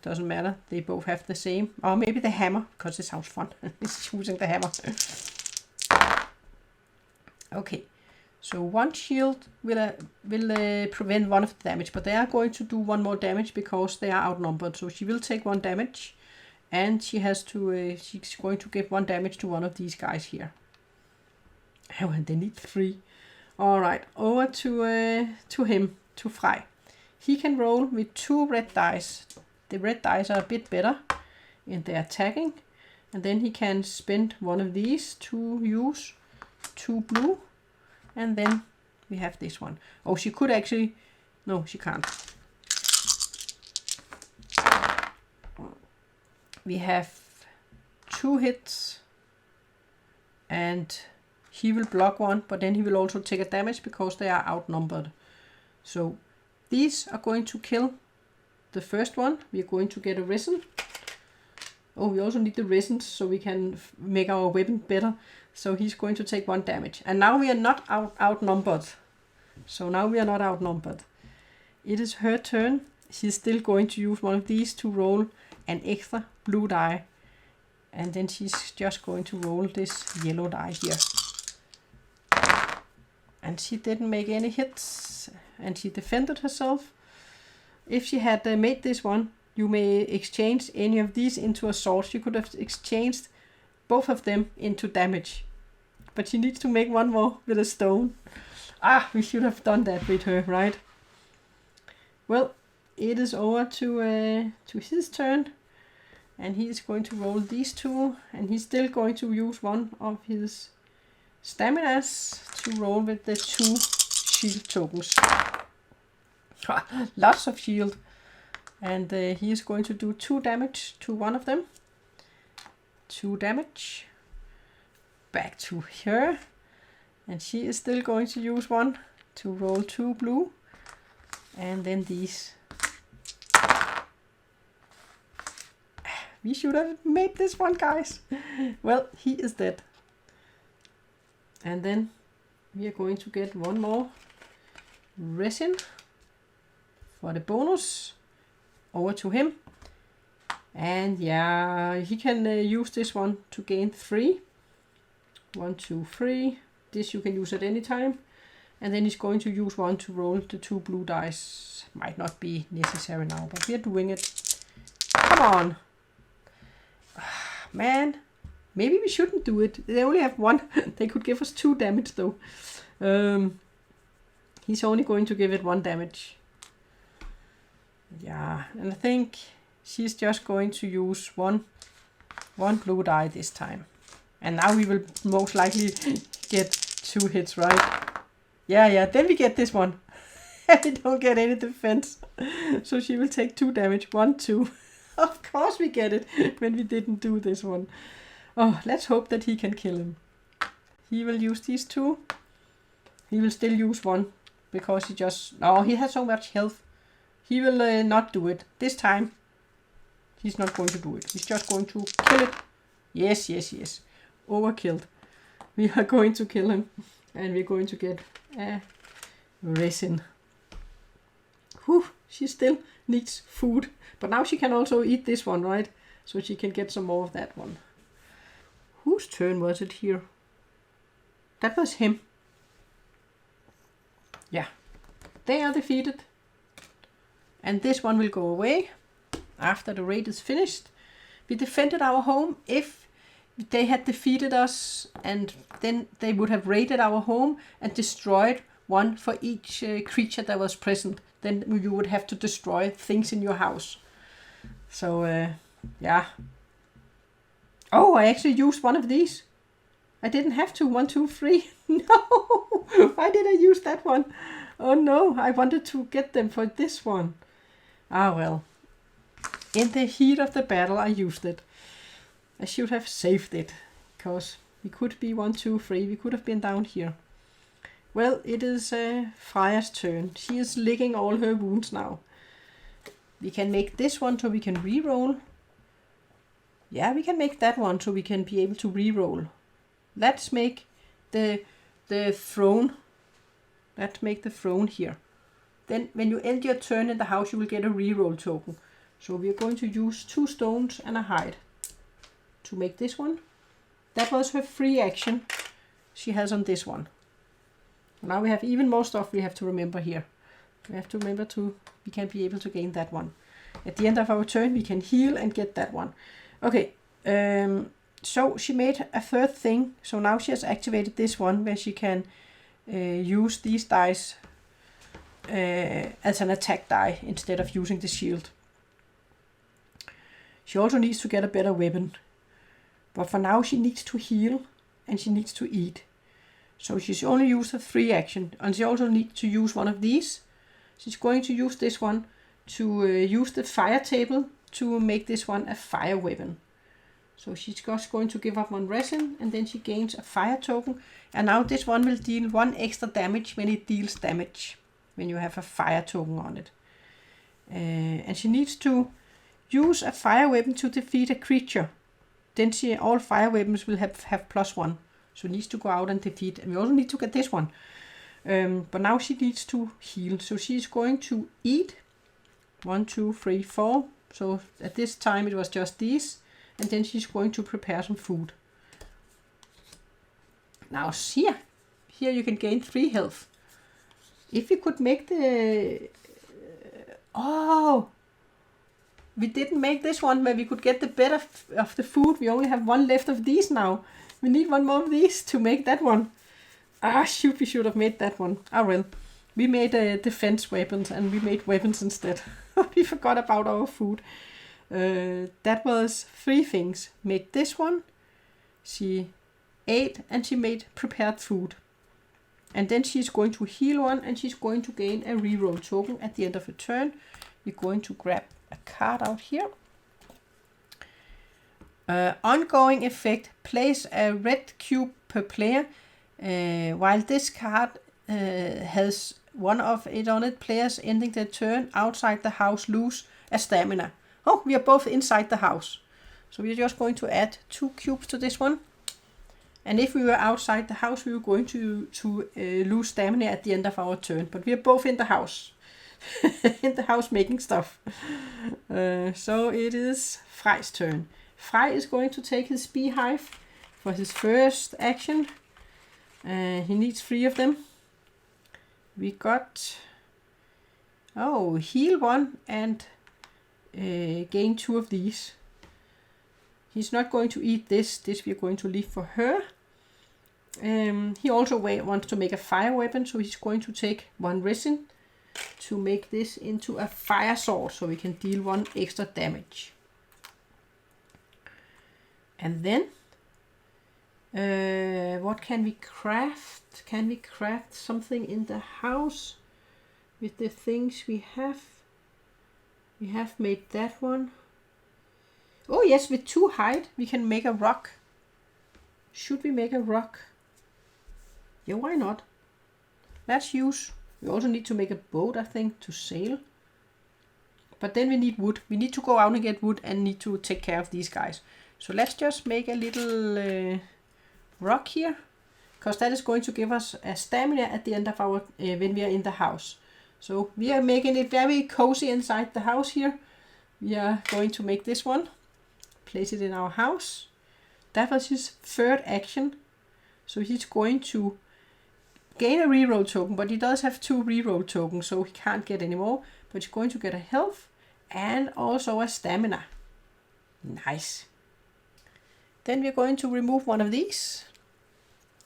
Doesn't matter, they both have the same. Or maybe the hammer, because it sounds fun. It's using the hammer. Okay, so 1 shield will prevent 1 of the damage, but they are going to do 1 more damage because they are outnumbered. So she will take 1 damage, and she has to. She's going to give 1 damage to 1 of these guys here. Oh, and they need 3. All right, over to him, to Frej. He can roll with 2 red dice. The red dice are a bit better in their attacking, and then he can spend 1 of these to use 2 blue, and then we have this one. Oh, she could actually, no, she can't. We have 2 hits, and he will block 1, but then he will also take a damage because they are outnumbered. So these are going to kill the first one. We are going to get a risen. Oh, we also need the resins so we can make our weapon better. So he's going to take 1 damage. And now we are not outnumbered. So now we are not outnumbered. It is her turn. She's still going to use one of these to roll an extra blue die. And then she's just going to roll this yellow die here. And she didn't make any hits, and she defended herself. If she had made this one, you may exchange any of these into a sword. She could have exchanged both of them into damage. But she needs to make 1 more with a stone. We should have done that with her, right? Well, it is over to his turn. And he is going to roll these 2, and he's still going to use one of his staminas to roll with the 2 shield tokens. Lots of shield. And he is going to do 2 damage to one of them. 2 damage. Back to her. And she is still going to use one to roll 2 blue. And then these. We should have made this one, guys. Well, he is dead. And then we are going to get one more resin for the bonus over to him. And yeah, he can use this one to gain 3. 1, 2, 3. This you can use at any time. And then he's going to use one to roll the 2 blue dice. Might not be necessary now, but we are doing it. Come on. Man, maybe we shouldn't do it. They only have 1. They could give us 2 damage though. He's only going to give it 1 damage. Yeah, and I think she's just going to use one blue die this time. And now we will most likely get 2 hits, right? Yeah, then we get this one. We don't get any defense. So she will take 2 damage. 1, 2. Of course we get it when we didn't do this one. Oh, let's hope that he can kill him. He will use these 2. He will still use 1 because he just... Oh, he has so much health. He will not do it. This time, he's not going to do it. He's just going to kill it. Yes. Overkilled. We are going to kill him. And we're going to get a resin. Whew, she still needs food. But now she can also eat this one, right? So she can get some more of that one. Whose turn was it here? That was him. Yeah. They are defeated. And this one will go away after the raid is finished. We defended our home. If they had defeated us, and then they would have raided our home and destroyed one for each creature that was present. Then you would have to destroy things in your house. So, yeah. Oh, I actually used one of these. I didn't have to. 1, 2, 3. No! Why did I use that one? Oh no, I wanted to get them for this one. Ah well. In the heat of the battle, I used it. I should have saved it. Because we could be 1, 2, 3. We could have been down here. Well, it is Freja's turn. She is licking all her wounds now. We can make this one so we can re-roll. Yeah, we can make that one so we can be able to re-roll. Let's make the throne. Let's make the throne here. Then when you end your turn in the house, you will get a re-roll token. So we are going to use 2 stones and a hide to make this one. That was her free action she has on this one. Now we have even more stuff we have to remember here. We have to remember we can be able to gain that one. At the end of our turn, we can heal and get that one. Okay, so she made a 3rd thing. So now she has activated this one where she can use these dice as an attack die instead of using the shield. She also needs to get a better weapon. But for now she needs to heal and she needs to eat. So she's only used her free action. And she also needs to use one of these. She's going to use this one to use the fire table to make this one a fire weapon. So she's just going to give up 1 resin and then she gains a fire token. And now this one will deal 1 extra damage when it deals damage. When you have a fire token on it. And she needs to use a fire weapon to defeat a creature. Then all fire weapons will have +1. So needs to go out and defeat. And we also need to get this one. But now she needs to heal. So she's going to eat. 1, 2, 3, 4. So at this time it was just these. And then she's going to prepare some food. Now here you can gain 3 health. If we could make the... we didn't make this one where we could get the bed of the food. We only have 1 left of these now. We need 1 more of these to make that one. Shoot, we should have made that one. Oh well. We made defense weapons and we made weapons instead. We forgot about our food. That was 3 things. Made this one, she ate, and she made prepared food. And then she's going to heal 1, and she's going to gain a reroll token at the end of a turn. We're going to grab a card out here. Ongoing effect, place a red cube per player. While this card has one of it on it, players ending their turn outside the house lose a stamina. Oh, we are both inside the house. So we're just going to add 2 cubes to this one. And if we were outside the house, we were going to lose stamina at the end of our turn. But we are both in the house. In the house making stuff. So it is Frej's turn. Frej is going to take his beehive for his first action. He needs 3 of them. We got heal 1 and gain 2 of these. He's not going to eat this. This we are going to leave for her. He also wants to make a fire weapon, so he's going to take 1 resin to make this into a fire sword, so we can deal 1 extra damage. And then, what can we craft? Can we craft something in the house with the things we have? We have made that one. Oh yes, with 2 hide, we can make a rock. Should we make a rock? Yeah, why not? Let's use. We also need to make a boat, I think, to sail. But then we need wood. We need to go out and get wood and need to take care of these guys. So let's just make a little rock here, because that is going to give us a stamina at the end of our when we are in the house. So we are making it very cozy inside the house here. We are going to make this one, place it in our house. That was his 3rd action. So he's going to gain a reroll token, but he does have 2 reroll tokens, so he can't get any more. But he's going to get a health and also a stamina. Nice. Then we're going to remove 1 of these.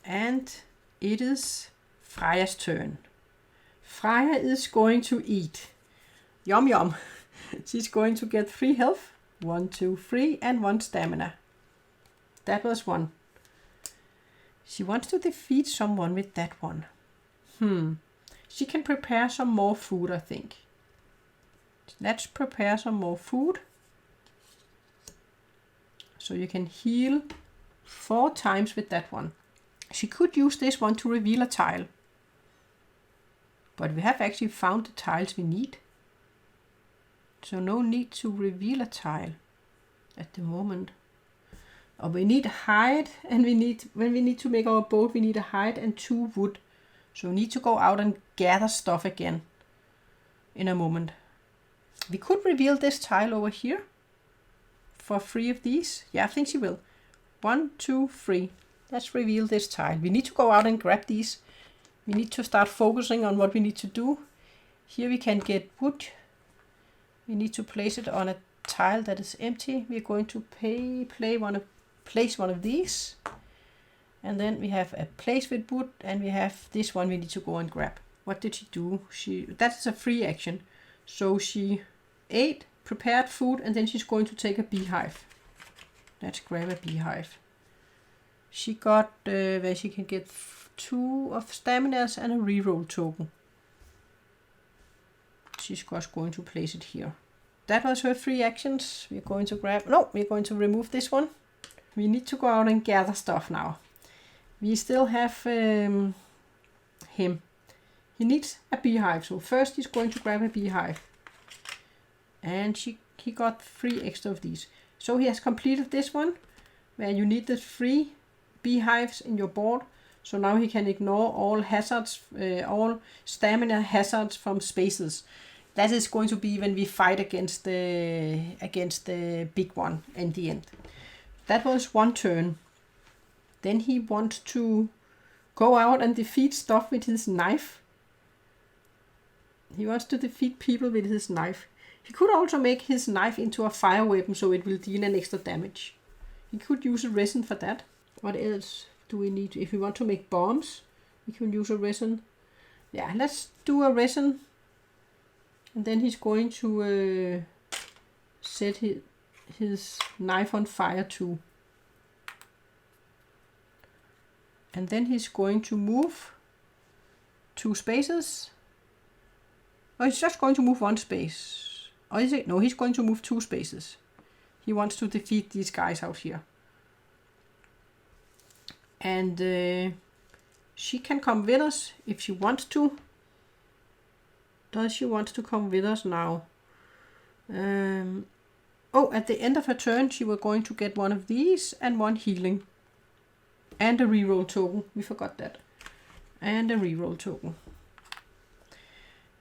And it is Freja's turn. Freja is going to eat. Yum yum. She's going to get 3 health. 1, 2, 3, and 1 stamina. That was 1. She wants to defeat someone with that one. She can prepare some more food, I think. Let's prepare some more food. So you can heal 4 times with that one. She could use this one to reveal a tile. But we have actually found the tiles we need. So no need to reveal a tile at the moment. Oh, we need hide, and when we need to make our boat, we need a hide and 2 wood. So we need to go out and gather stuff again in a moment. We could reveal this tile over here for 3 of these. Yeah, I think she will. 1, 2, 3. Let's reveal this tile. We need to go out and grab these. We need to start focusing on what we need to do. Here we can get wood. We need to place it on a tile that is empty. We're going to place one of these. And then we have a place with wood, and we have this one we need to go and grab. What did she do? That's a free action. So she ate, prepared food, and then she's going to take a beehive. Let's grab a beehive. She got where she can get 2 of staminas and a reroll token. She's just going to place it here. That was her 3 actions. We're going to remove this one. We need to go out and gather stuff now. We still have him. He needs a beehive. So first he's going to grab a beehive. And he got 3 extra of these. So he has completed this one, where you need the 3 beehives in your board. So now he can ignore all hazards, all stamina hazards from spaces. That is going to be when we fight against the big one in the end. That was 1 turn. Then he wants to go out and defeat stuff with his knife. He wants to defeat people with his knife. He could also make his knife into a fire weapon, so it will deal an extra damage. He could use a resin for that. What else do we need? If we want to make bombs, we can use a resin. Yeah, let's do a resin. And then he's going to set his knife on fire too. And then he's going to move 2 spaces. Oh, he's just going to move 1 space. Or is it? No, he's going to move 2 spaces. He wants to defeat these guys out here. And she can come with us if she wants to. Does she want to come with us now? Oh, at the end of her turn, she was going to get 1 of these and 1 healing. And a reroll token. We forgot that. And a reroll token.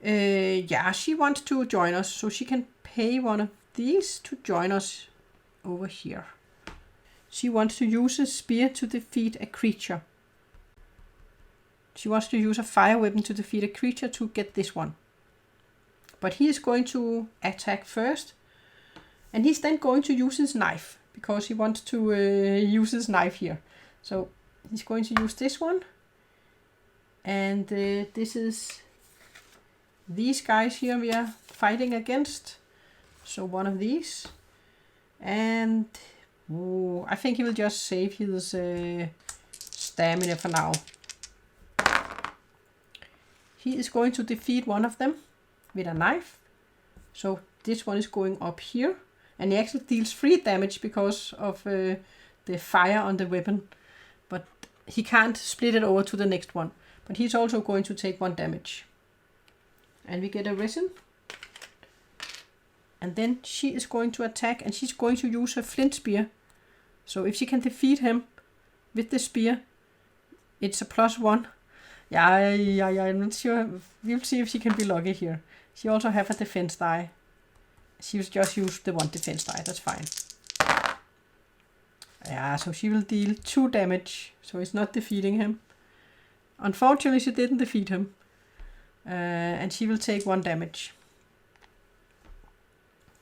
Yeah, she wants to join us, so she can pay 1 of these to join us over here. She wants to use a spear to defeat a creature. She wants to use a fire weapon to defeat a creature to get this one. But he is going to attack first. And he's then going to use his knife, because he wants to use his knife here. So he's going to use this one. And this is these guys here we are fighting against. So 1 of these. And I think he will just save his stamina for now. He is going to defeat 1 of them with a knife. So this one is going up here. And he actually deals 3 damage because of the fire on the weapon. But he can't split it over to the next one. But he's also going to take 1 damage. And we get a resin. And then she is going to attack. And she's going to use her flint spear. So if she can defeat him with the spear, it's a +1. Yeah, I'm not sure. We'll see if she can be lucky here. She also have a defense die. She will just use the 1 defense die. That's fine. Yeah, so she will deal 2 damage. So it's not defeating him. Unfortunately, she didn't defeat him. And she will take 1 damage.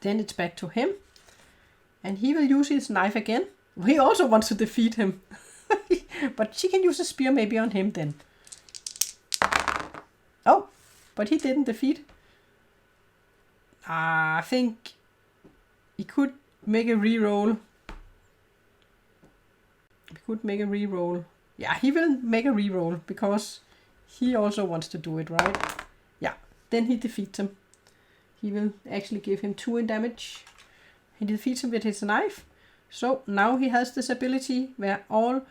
Then it's back to him. And he will use his knife again. He also wants to defeat him. But she can use a spear maybe on him then. Oh, but he didn't defeat. I think he could make a reroll. He could make a reroll. Yeah, he will make a reroll because he also wants to do it, right? Yeah, then he defeats him. He will actually give him 2 in damage. He defeats him with his knife. So now he has this ability where all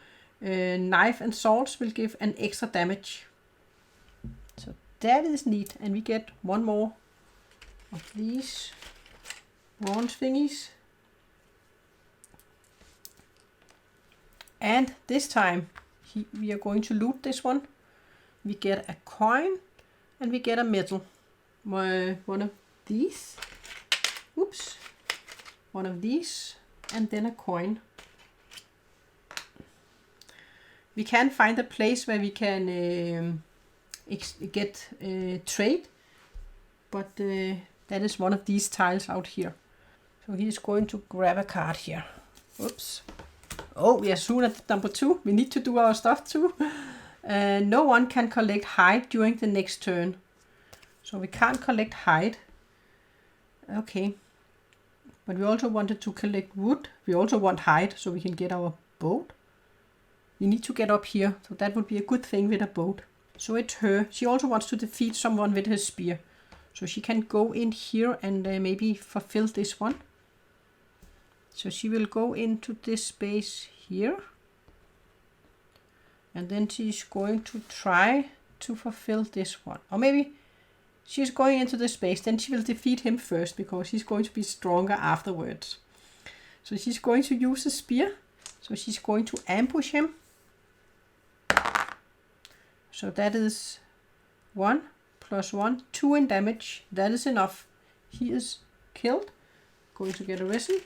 knife and swords will give an extra damage. So that is neat. And we get 1 more of these bronze thingies. And this time we are going to loot this one. We get a coin and we get a medal. One of these. Oops. One of these and then a coin. We can find a place where we can get trade, but that is one of these tiles out here. So he's going to grab a card here. Oops. Oh, we are soon at number 2. We need to do our stuff too. No one can collect hide during the next turn. So we can't collect hide. Okay. But we also wanted to collect wood. We also want hide so we can get our boat. We need to get up here. So that would be a good thing with a boat. So it's her. She also wants to defeat someone with her spear. So she can go in here and maybe fulfill this one. So she will go into this space here. And then she's going to try to fulfill this one. Or maybe she's going into the space. Then she will defeat him first because he's going to be stronger afterwards. So she's going to use a spear. So she's going to ambush him. So that is 1 + 1, 2 in damage. That is enough. He is killed. Going to get a resin.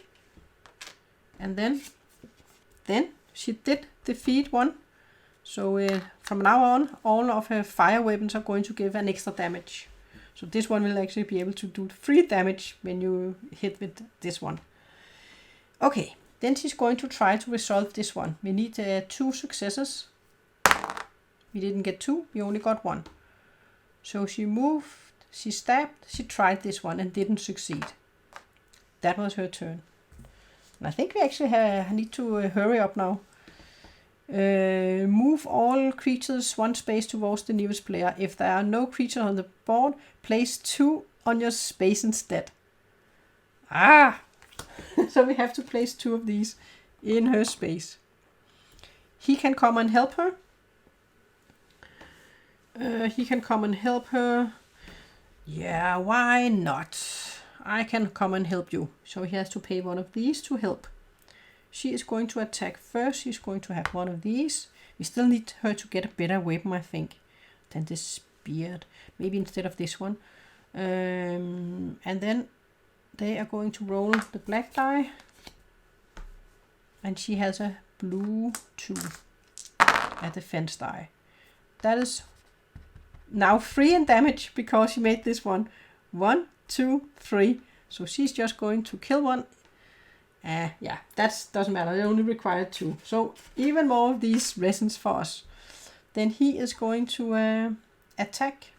And then she did defeat one. So from now on, all of her fire weapons are going to give an extra damage. So this one will actually be able to do 3 damage when you hit with this one. Okay, then she's going to try to resolve this one. We need 2 successes. We didn't get 2, we only got 1. So she moved, she stabbed, she tried this one and didn't succeed. That was her turn. I think we actually need to hurry up now. Move all creatures one space towards the nearest player. If there are no creatures on the board, place 2 on your space instead. So we have to place 2 of these in her space. He can come and help her. Yeah, why not? I can come and help you. So he has to pay 1 of these to help. She is going to attack first. She's going to have 1 of these. We still need her to get a better weapon, I think, than this spear. Maybe instead of this one. And then they are going to roll the black die. And she has a blue 2 at defense die. That is now 3 in damage because she made this one. 1, 2, 3. So she's just going to kill 1. Yeah, that doesn't matter. They only require 2. So even more of these resins for us. Then he is going to attack.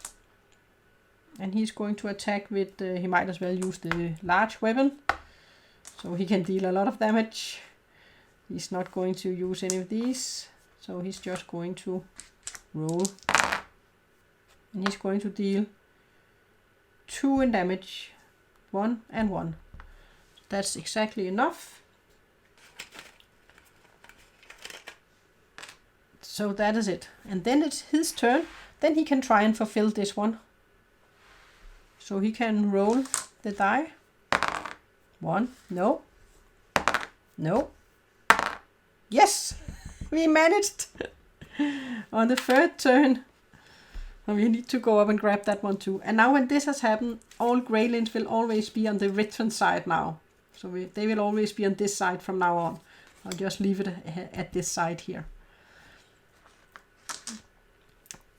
And he's going to attack with, he might as well use the large weapon. So he can deal a lot of damage. He's not going to use any of these. So he's just going to roll. And he's going to deal 2 in damage. 1 and 1. That's exactly enough. So that is it. And then it's his turn. Then he can try and fulfill this one. So he can roll the die. 1. No. No. Yes! We managed! On the 3rd turn. We need to go up and grab that one too. And now when this has happened, all Greylins will always be on the veteran side now. So they will always be on this side from now on. I'll just leave it at this side here.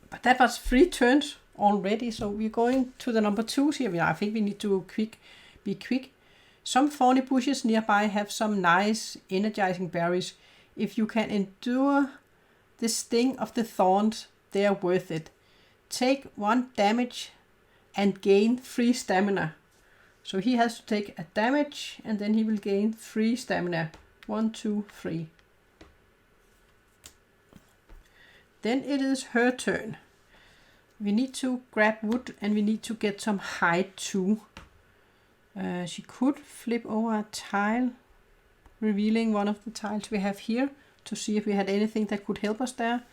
But that was 3 turns already. So we're going to the number 2s here. I think we need to be quick. Some thorny bushes nearby have some nice energizing berries. If you can endure the sting of the thorns, they are worth it. Take 1 damage and gain 3 stamina. So he has to take a damage and then he will gain 3 stamina. 1, 2, 3. Then it is her turn. We need to grab wood and we need to get some hide too. She could flip over a tile, revealing one of the tiles we have here to see if we had anything that could help us there.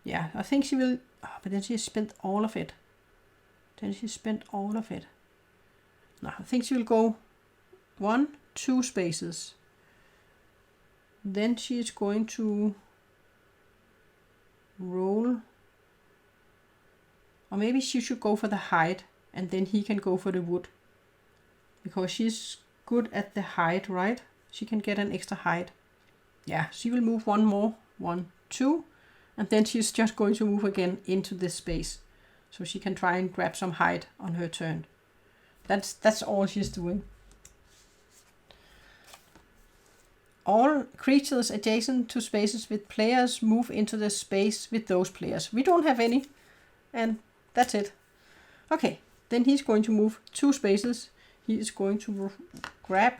Yeah, I think she will. But then she spent all of it. No, I think she will go 1, 2 spaces. Then she is going to roll. Or maybe she should go for the hide and then he can go for the wood. Because she's good at the hide, right? She can get an extra hide. Yeah, she will move 1 more. 1, 2. And then she's just going to move again into this space. So she can try and grab some hide on her turn. That's all she's doing. All creatures adjacent to spaces with players move into the space with those players. We don't have any. And that's it. Okay, then he's going to move 2 spaces. He is going to grab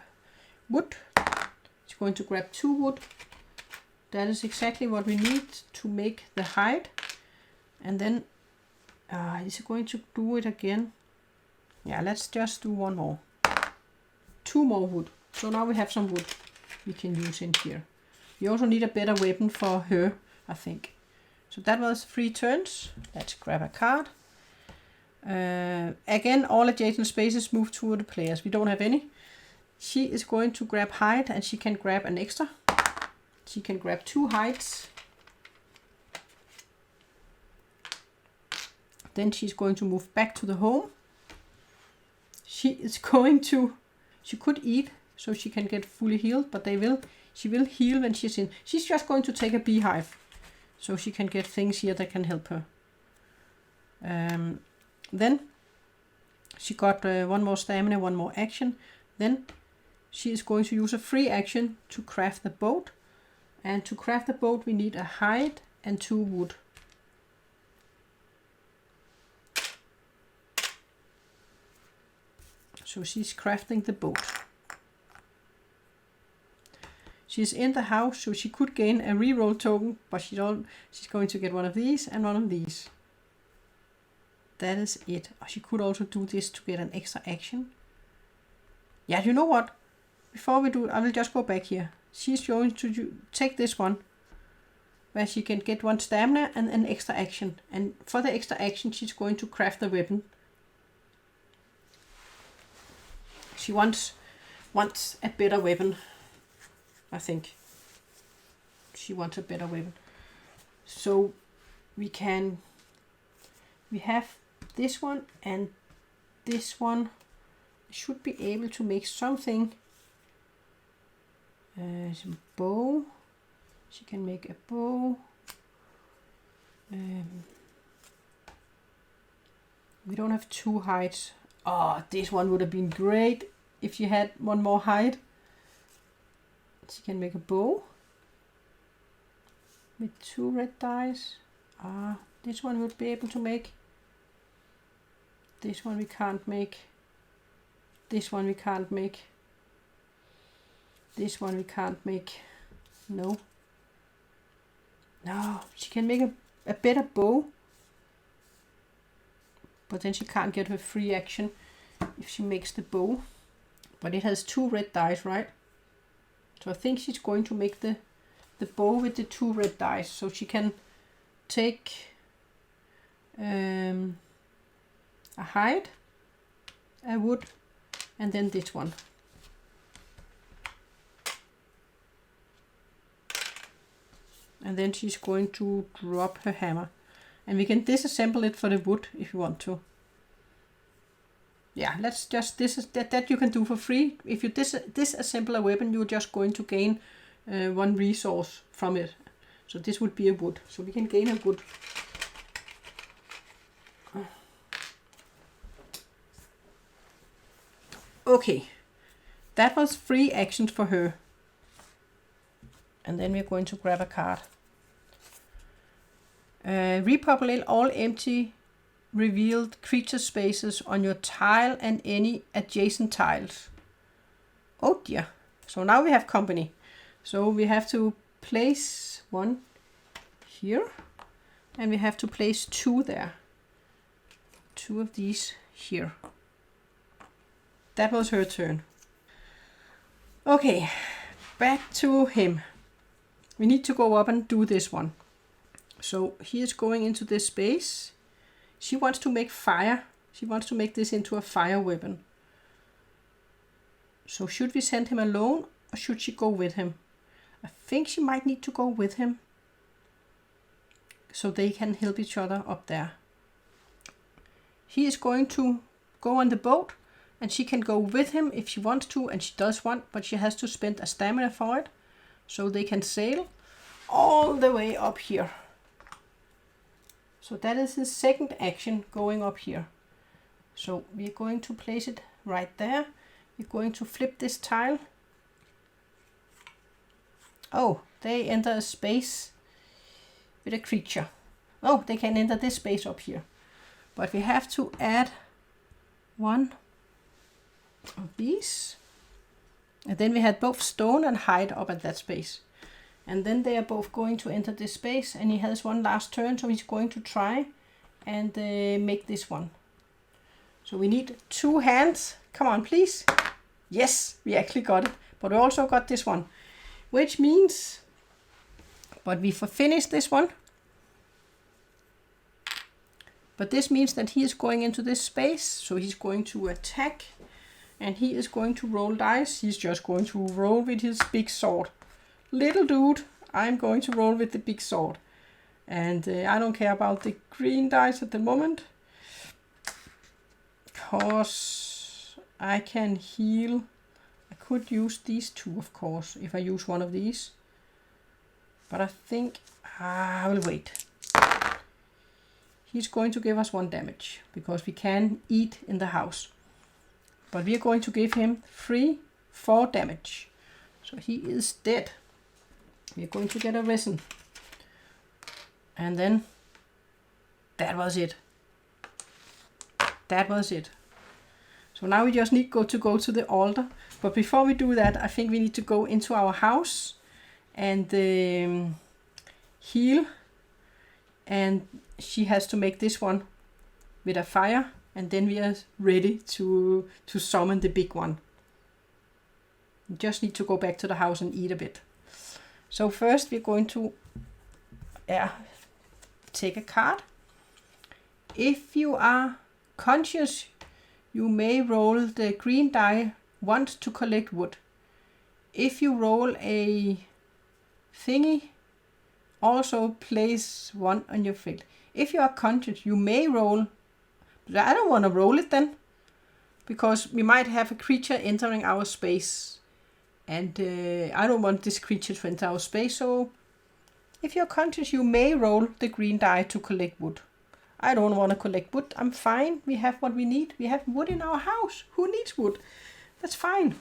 wood. He's going to grab 2 wood. That is exactly what we need to make the hide. And then is he going to do it again? Yeah, let's just do 1 more. 2 more wood. So now we have some wood we can use in here. We also need a better weapon for her, I think. So that was 3 turns. Let's grab a card. Again, all adjacent spaces move toward the players. We don't have any. She is going to grab hide and she can grab an extra. She can grab 2 hides. Then she's going to move back to the home. She could eat so she can get fully healed, but she will heal when she's in. She's just going to take a beehive so she can get things here that can help her. Then she got 1 more stamina, 1 more action. Then she is going to use a free action to craft the boat. And to craft the boat we need a hide and 2 wood. So she's crafting the boat. She's in the house, so she could gain a reroll token, but she's going to get one of these and one of these. That is it. She could also do this to get an extra action. Yeah, you know what? Before we do it, I will just go back here. She's going to take this one, where she can get 1 stamina and an extra action. And for the extra action, she's going to craft the weapon. She wants a better weapon, I think. She wants a better weapon. So we have this one and this one. Should be able to make something. Some bow. She can make a bow. We don't have 2 hides. Oh, this one would have been great if she had 1 more hide. She can make a bow with 2 red dice. This one would be able to make. This one we can't make. This one we can't make. This one we can't make. No. No, she can make a better bow. But then she can't get her free action if she makes the bow. But it has 2 red dice, right? So I think she's going to make the bow with the 2 red dice. So she can take a hide, a wood, and then this one. And then she's going to drop her hammer. And we can disassemble it for the wood if you want to. Yeah, let's just that you can do for free. If you disassemble a weapon, you're just going to gain 1 resource from it. So this would be a wood. So we can gain a wood. Okay, that was 3 actions for her. And then we're going to grab a card. Repopulate all empty revealed creature spaces on your tile and any adjacent tiles. Oh dear. So now we have company. So we have to place 1 here. And we have to place 2 there. 2 of these here. That was her turn. Okay, back to him. We need to go up and do this one. So he is going into this space. She wants to make fire. She wants to make this into a fire weapon. So should we send him alone or should she go with him? I think she might need to go with him. So they can help each other up there. He is going to go on the boat and she can go with him if she wants to, and she does want, but she has to spend a stamina for it. So they can sail all the way up here. So that is his second action, going up here. So we're going to place it right there. We're going to flip this tile. Oh, they enter a space with a creature. Oh, they can enter this space up here. But we have to add 1 of these. And then we had both stone and hide up at that space. And then they are both going to enter this space, and he has 1 last turn, so he's going to try and make this one. So we need 2 hands. Come on, please. Yes, we actually got it. But we also got this one, which means, but we finished this one. But this means that he is going into this space, so he's going to attack, and he is going to roll dice. He's just going to roll with his big sword. Little dude, I'm going to roll with the big sword. And I don't care about the green dice at the moment, because I can heal. I could use these 2, of course, if I use 1 of these. But I think I will wait. He's going to give us 1 damage, because we can eat in the house. But we are going to give him 4 damage. So he is dead. We're going to get a resin. And then that was it. That was it. So now we just need to go to the altar. But before we do that, I think we need to go into our house and heal. And she has to make this one with a fire, and then we are ready to summon the big one. We just need to go back to the house and eat a bit. So first we're going to take a card. If you are conscious, you may roll the green die once to collect wood. If you roll a thingy, also place one on your field. If you are conscious, you may roll, but I don't want to roll it then, because we might have a creature entering our space, and I don't want this creature to enter our space. So if you're conscious, you may roll the green die to collect wood. I don't want to collect wood. I'm fine. We have what we need. We have wood in our house. Who needs wood? That's fine.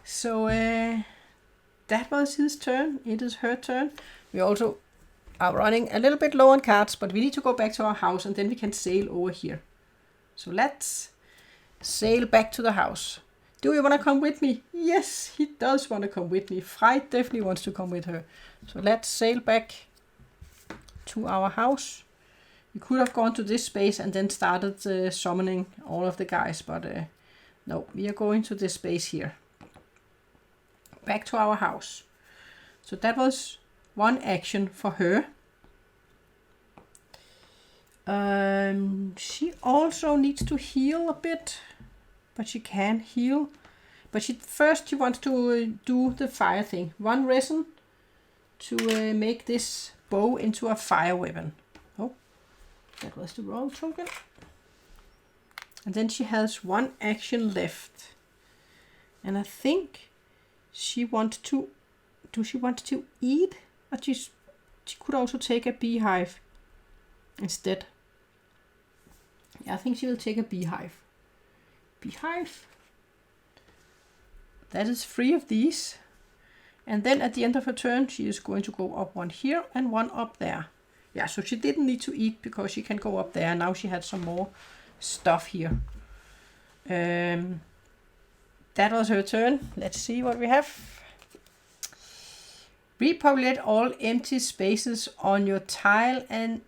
So that was his turn. It is her turn. We also are running a little bit low on cards, but we need to go back to our house and then we can sail over here. So let's sail back to the house. Do you want to come with me? Yes, he does want to come with me. Frej definitely wants to come with her. So let's sail back to our house. We could have gone to this space and then started summoning all of the guys, but no, we are going to this space here. Back to our house. So that was one action for her. She also needs to heal a bit, but she can heal. But first she wants to do the fire thing. One resin to make this bow into a fire weapon. Oh, that was the wrong token. And then she has one action left. And I think she wants to... Do she want to eat? Or she could also take a beehive instead. Yeah, I think she will take a beehive. Beehive. That is 3 of these. And then at the end of her turn, she is going to go up one here and one up there. Yeah, so she didn't need to eat because she can go up there. Now she had some more stuff here. That was her turn. Let's see what we have. Repopulate all empty spaces on your tile and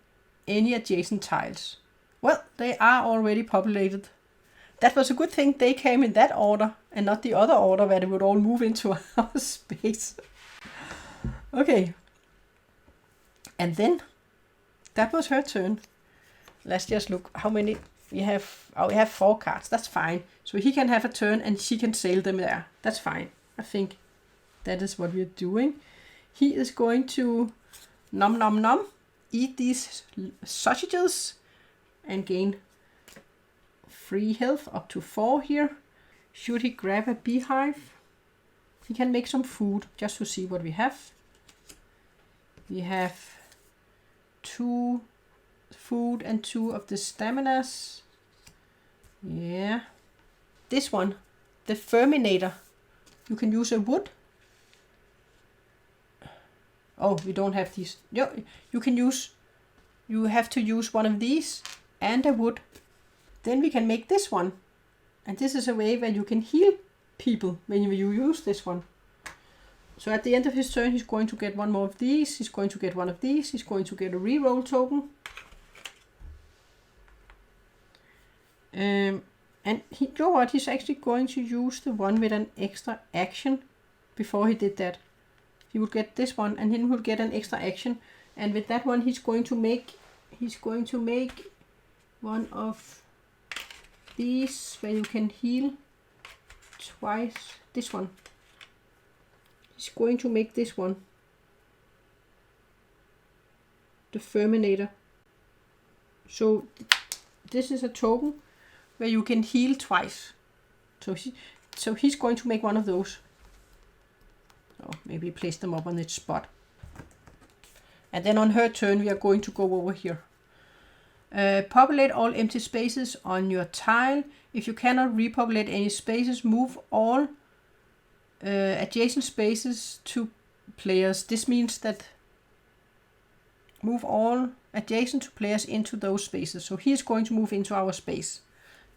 any adjacent tiles. Well, they are already populated. That was a good thing they came in that order and not the other order where they would all move into our space. Okay. And then that was her turn. Let's just look how many we have. Oh, we have 4 cards. That's fine. So he can have a turn and she can sail them there. That's fine. I think that is what we're doing. He is going to nom nom nom eat these sausages and gain 3 health up to 4 here. Should he grab a beehive? He can make some food just to see what we have. We have 2 food and 2 of the staminas. Yeah. This one, the Ferminator. You can use a wood. Oh, we don't have these. No, you have to use one of these and a wood. Then we can make this one. And this is a way where you can heal people when you use this one. So at the end of his turn, he's going to get one more of these. He's going to get one of these. He's going to get a reroll token. And you know what? He's actually going to use the one with an extra action before he did that. He would get this one and then he would get an extra action. And with that one, he's going to make one of these where you can heal twice. This one. He's going to make this one. The Ferminator. So this is a token where you can heal twice. So he's going to make one of those. So maybe place them up on its spot. And then on her turn, we are going to go over here. Populate all empty spaces on your tile. If you cannot repopulate any spaces, move all adjacent spaces to players. This means that move all adjacent to players into those spaces. So he's going to move into our space.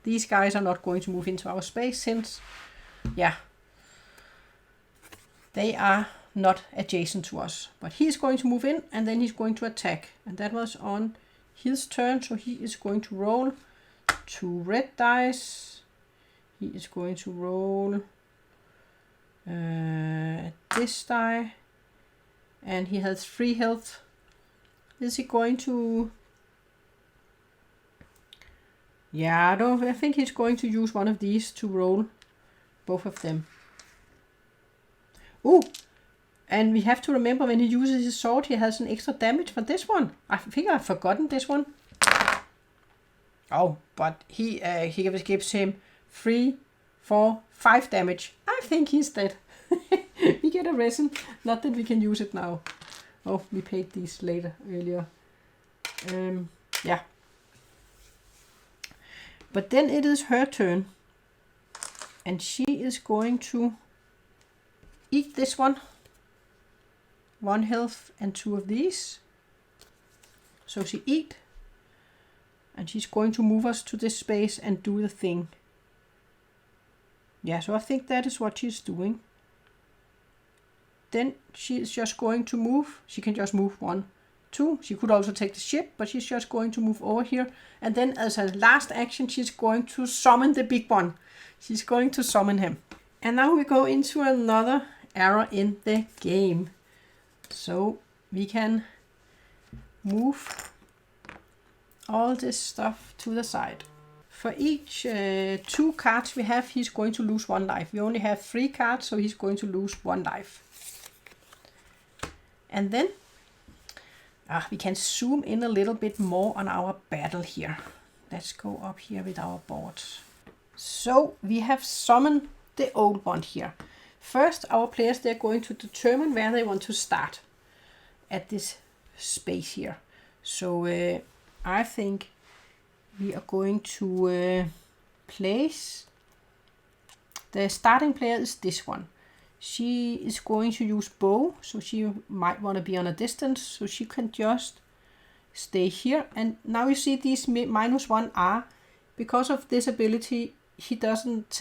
These guys are not going to move into our space since, yeah, they are not adjacent to us. But he's going to move in and then he's going to attack. And that was on his turn, so he is going to roll 2 red dice. He is going to roll this die. And he has 3 health. Is he going to... Yeah, I think he's going to use one of these to roll both of them. Ooh! And we have to remember when he uses his sword, he has an extra damage for this one. I think I've forgotten this one. Oh, but he gives him 3, 4, 5 damage. I think he's dead. We get a resin. Not that we can use it now. Oh, we paid these earlier. Yeah. But then it is her turn. And she is going to eat this one. 1 health and 2 of these. So she eat. And she's going to move us to this space and do the thing. Yeah, so I think that is what she's doing. Then she is just going to move. She can just move 1, 2. She could also take the ship, but she's just going to move over here. And then as a last action, she's going to summon the big one. She's going to summon him. And now we go into another era in the game. So we can move all this stuff to the side. For each 2 cards we have, he's going to lose 1 life. We only have 3 cards, so he's going to lose 1 life. And then we can zoom in a little bit more on our battle here. Let's go up here with our boards. So we have summoned the old one here. First, our players, they're going to determine where they want to start at this space here. So I think we are going to place... The starting player is this one. She is going to use bow, so she might want to be on a distance, so she can just stay here. And now you see these -1 are, because of this ability, he doesn't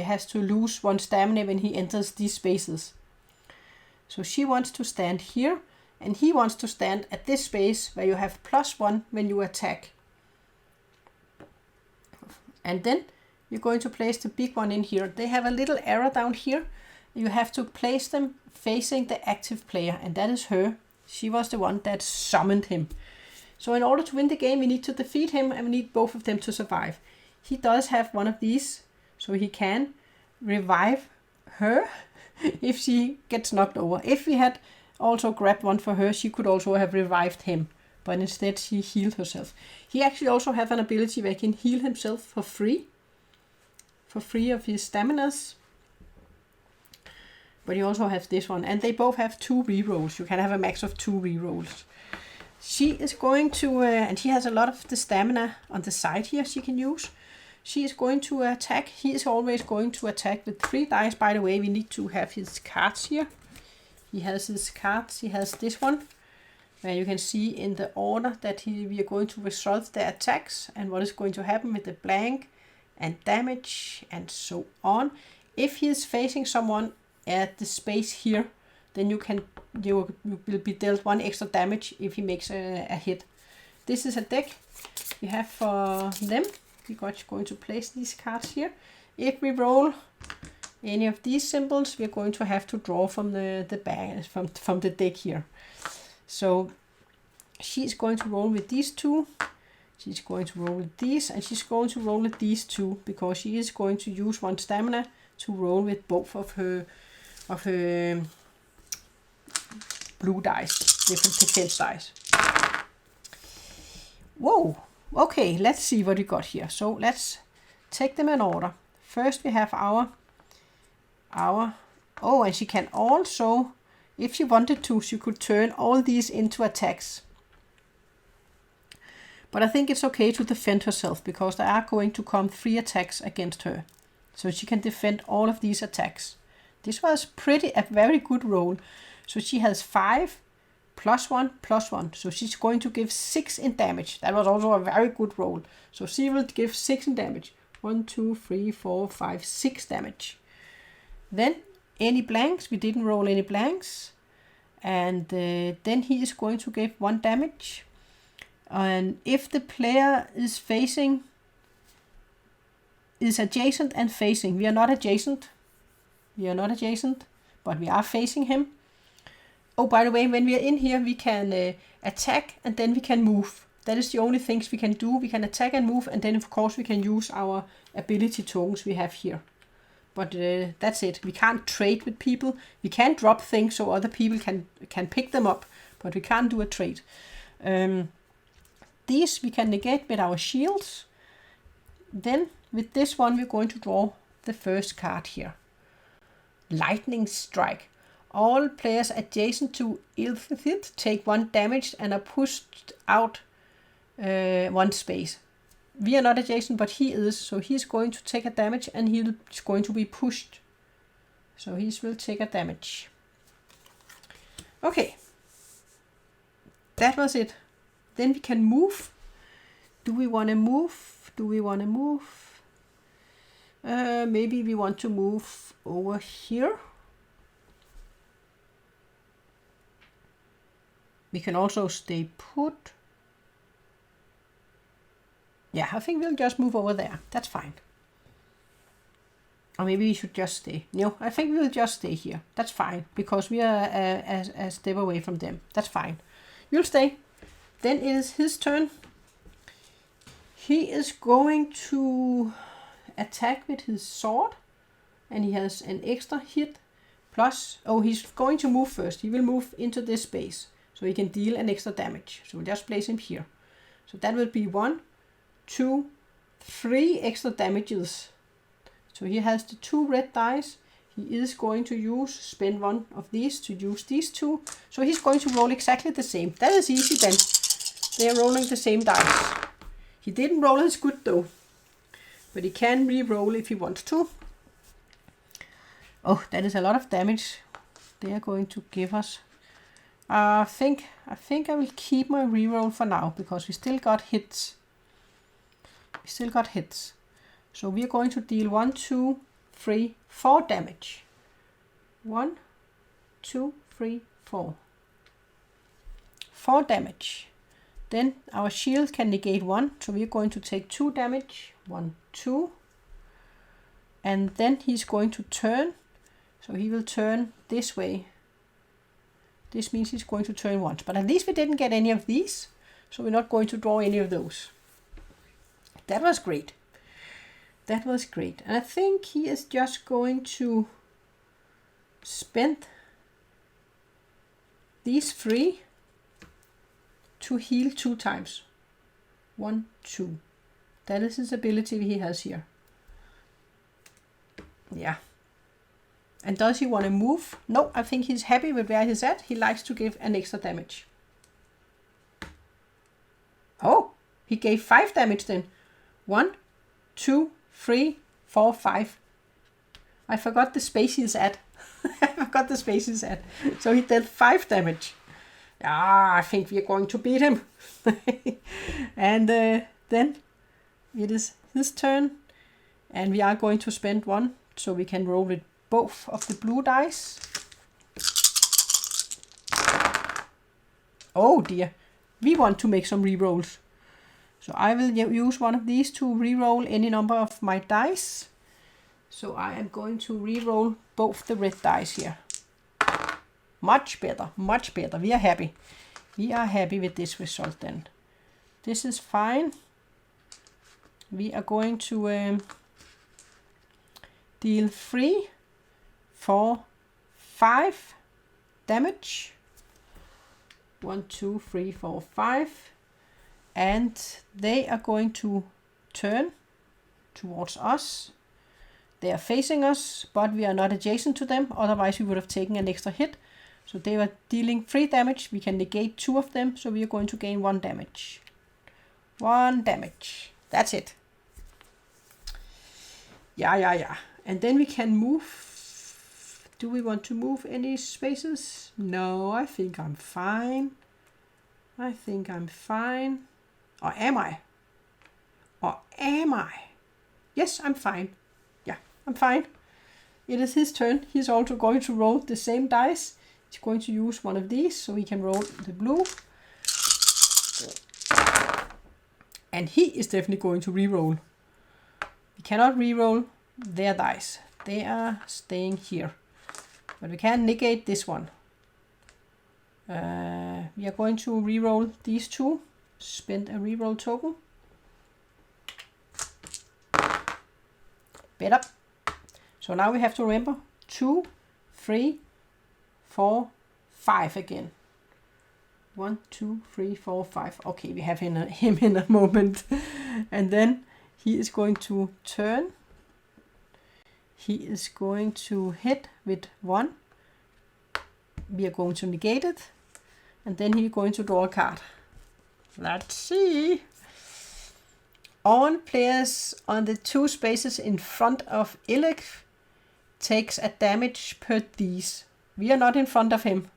has to lose 1 stamina when he enters these spaces. So she wants to stand here, and he wants to stand at this space where you have +1 when you attack. And then you're going to place the big one in here. They have a little arrow down here. You have to place them facing the active player, and that is her. She was the one that summoned him. So in order to win the game, we need to defeat him, and we need both of them to survive. He does have one of these, so he can revive her if she gets knocked over. If we had also grabbed one for her, she could also have revived him, but instead she healed herself. He actually also have an ability where he can heal himself for free of his staminas. But you also have this one, and they both have 2 rerolls. You can have a max of 2 rerolls. She is going to, and she has a lot of the stamina on the side here she can use. She is going to attack. He is always going to attack with 3 dice. By the way, we need to have his cards here. He has his cards. He has this one, where you can see in the order that we are going to result the attacks and what is going to happen with the blank and damage and so on. If he is facing someone at the space here, then you will be dealt 1 extra damage if he makes a hit. This is a deck we have for them. We're going to place these cards here. If we roll any of these symbols, we're going to have to draw from the bag from the deck here. So she's going to roll with these 2. She's going to roll with these, and she's going to roll with these 2 because she is going to use 1 stamina to roll with both of her blue dice, different defense dice. Whoa! Okay, let's see what we got here. So let's take them in order. First we have our oh, and she can also, if she wanted to, she could turn all these into attacks. But I think it's okay to defend herself because there are going to come 3 attacks against her. So she can defend all of these attacks. This was a very good roll. So she has 5 +1 +1. So she's going to give 6 in damage. That was also a very good roll. So she will give 6 in damage. 1, 2, 3, 4, 5, 6 damage. Then any blanks? We didn't roll any blanks. And then he is going to give 1 damage. And if the player is adjacent and facing, we are not adjacent, but we are facing him. Oh, by the way, when we are in here, we can attack and then we can move. That is the only things we can do. We can attack and move, and then of course we can use our ability tokens we have here. But that's it. We can't trade with people. We can drop things so other people can pick them up, but we can't do a trade. These we can negate with our shields. Then with this one we're going to draw the first card here. Lightning Strike. All players adjacent to Eikthyr take 1 damage and are pushed out 1 space. We are not adjacent, but he is, so he's going to take a damage and he's going to be pushed. So he will take a damage. Okay. That was it. Then we can move. Do we want to move? Maybe we want to move over here. We can also stay put. Yeah, I think we'll just move over there. That's fine. Or maybe we should just stay. No, I think we'll just stay here. That's fine, because we are a step away from them. That's fine. You'll stay. Then it is his turn. He is going to attack with his sword. And he has an extra hit. Plus, he's going to move first. He will move into this space. So he can deal an extra damage. So we'll just place him here. So that will be 1, 2, 3 extra damages. So he has the 2 red dice. He is going to spend 1 of these to use these 2. So he's going to roll exactly the same. That is easy then. They are rolling the same dice. He didn't roll as good though. But he can re-roll if he wants to. Oh, that is a lot of damage they are going to give us. I think I will keep my reroll for now, because we still got hits. So we are going to deal 1, 2, 3, 4 damage. 1, 2, 3, 4. 4 damage. Then our shield can negate 1, so we are going to take 2 damage. 1, 2. And then he's going to turn. So he will turn this way. This means he's going to turn once. But at least we didn't get any of these. So we're not going to draw any of those. That was great. And I think he is just going to spend these 3 to heal 2 times. 1, 2. That is his ability he has here. Yeah. And does he want to move? No, I think he's happy with where he's at. He likes to give an extra damage. Oh, he gave 5 damage then. 1, 2, 3, 4, 5. I forgot the space he's at. So he dealt 5 damage. I think we are going to beat him. And then it is his turn. And we are going to spend 1 so we can roll with both of the blue dice. Oh dear. We want to make some rerolls. So I will use one of these to reroll any number of my dice. So I am going to reroll both the red dice here. Much better. We are happy. With this result then. This is fine. We are going to deal 3, 4, 5 damage. 1, 2, 3, 4, 5. And they are going to turn towards us. They are facing us, but we are not adjacent to them. Otherwise we would have taken an extra hit. So they were dealing 3 damage. We can negate 2 of them. So we are going to gain 1 damage. 1 damage. That's it. Yeah. And then we can move. Do we want to move any spaces? No, I think I'm fine. Or am I? Yes, I'm fine. Yeah, I'm fine. It is his turn. He's also going to roll the same dice. He's going to use one of these so he can roll the blue. And he is definitely going to re-roll. We cannot re-roll their dice. They are staying here. But we can negate this one. We are going to re-roll these two. Spend a re-roll token. Better. So now we have to remember 2, 3, 4, 5 again. 1, 2, 3, 4, 5. Okay, we have him in a moment. And then he is going to turn. He is going to hit with 1. We are going to negate it. And then he is going to draw a card. Let's see. All players on the 2 spaces in front of Eikthyr takes a damage per these. We are not in front of him.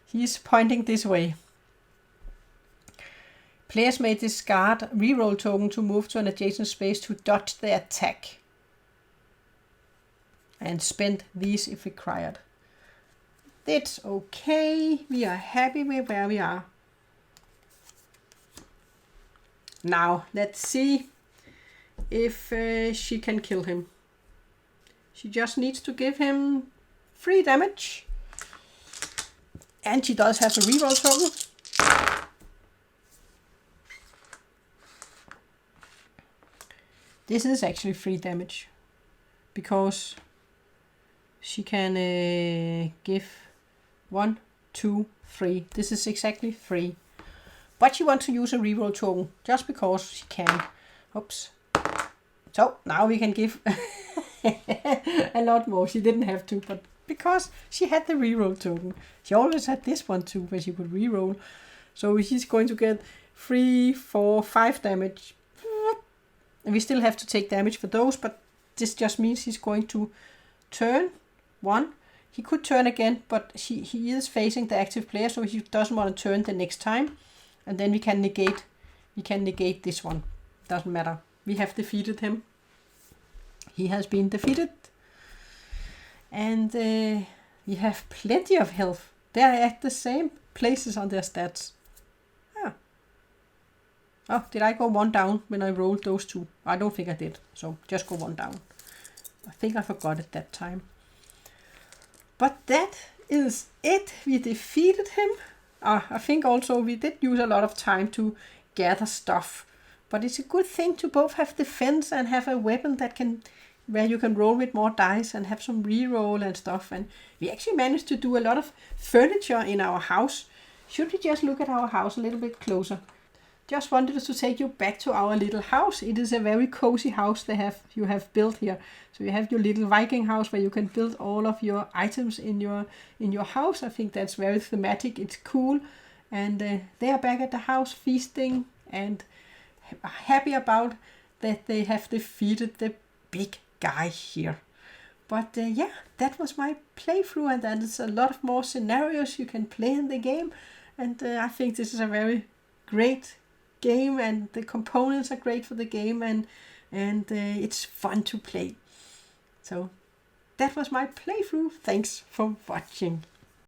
He is pointing this way. Players may discard reroll token to move to an adjacent space to dodge the attack. And spend these if required. That's okay. We are happy with where we are. Now, let's see if she can kill him. She just needs to give him 3 damage. And she does have a reroll token. This is actually 3 damage. Because she can give 1, 2, 3. This is exactly 3. But she wants to use a reroll token just because she can. Oops. So now we can give a lot more. She didn't have to, but because she had the reroll token. She always had this one too, where she could reroll. So she's going to get 3, 4, 5 damage. And we still have to take damage for those, but this just means he's going to turn 1. He could turn again, but he is facing the active player, so he doesn't want to turn the next time. And then we can negate this one. Doesn't matter. We have defeated him. He has been defeated. And we have plenty of health. They are at the same places on their stats. Ah. Oh, did I go 1 down when I rolled those 2? I don't think I did. So just go 1 down. I think I forgot it that time. But that is it. We defeated him. I think also we did use a lot of time to gather stuff. But it's a good thing to both have defense and have a weapon that where you can roll with more dice and have some reroll and stuff. And we actually managed to do a lot of furniture in our house. Should we just look at our house a little bit closer? Just wanted to take you back to our little house. It is a very cozy house you have built here. So you have your little Viking house where you can build all of your items in your house. I think that's very thematic. It's cool. And they are back at the house feasting and happy about that they have defeated the big guy here. But yeah, that was my playthrough, and there is a lot of more scenarios you can play in the game. And I think this is a very great game, and the components are great for the game, and it's fun to play. So that was my playthrough. Thanks for watching.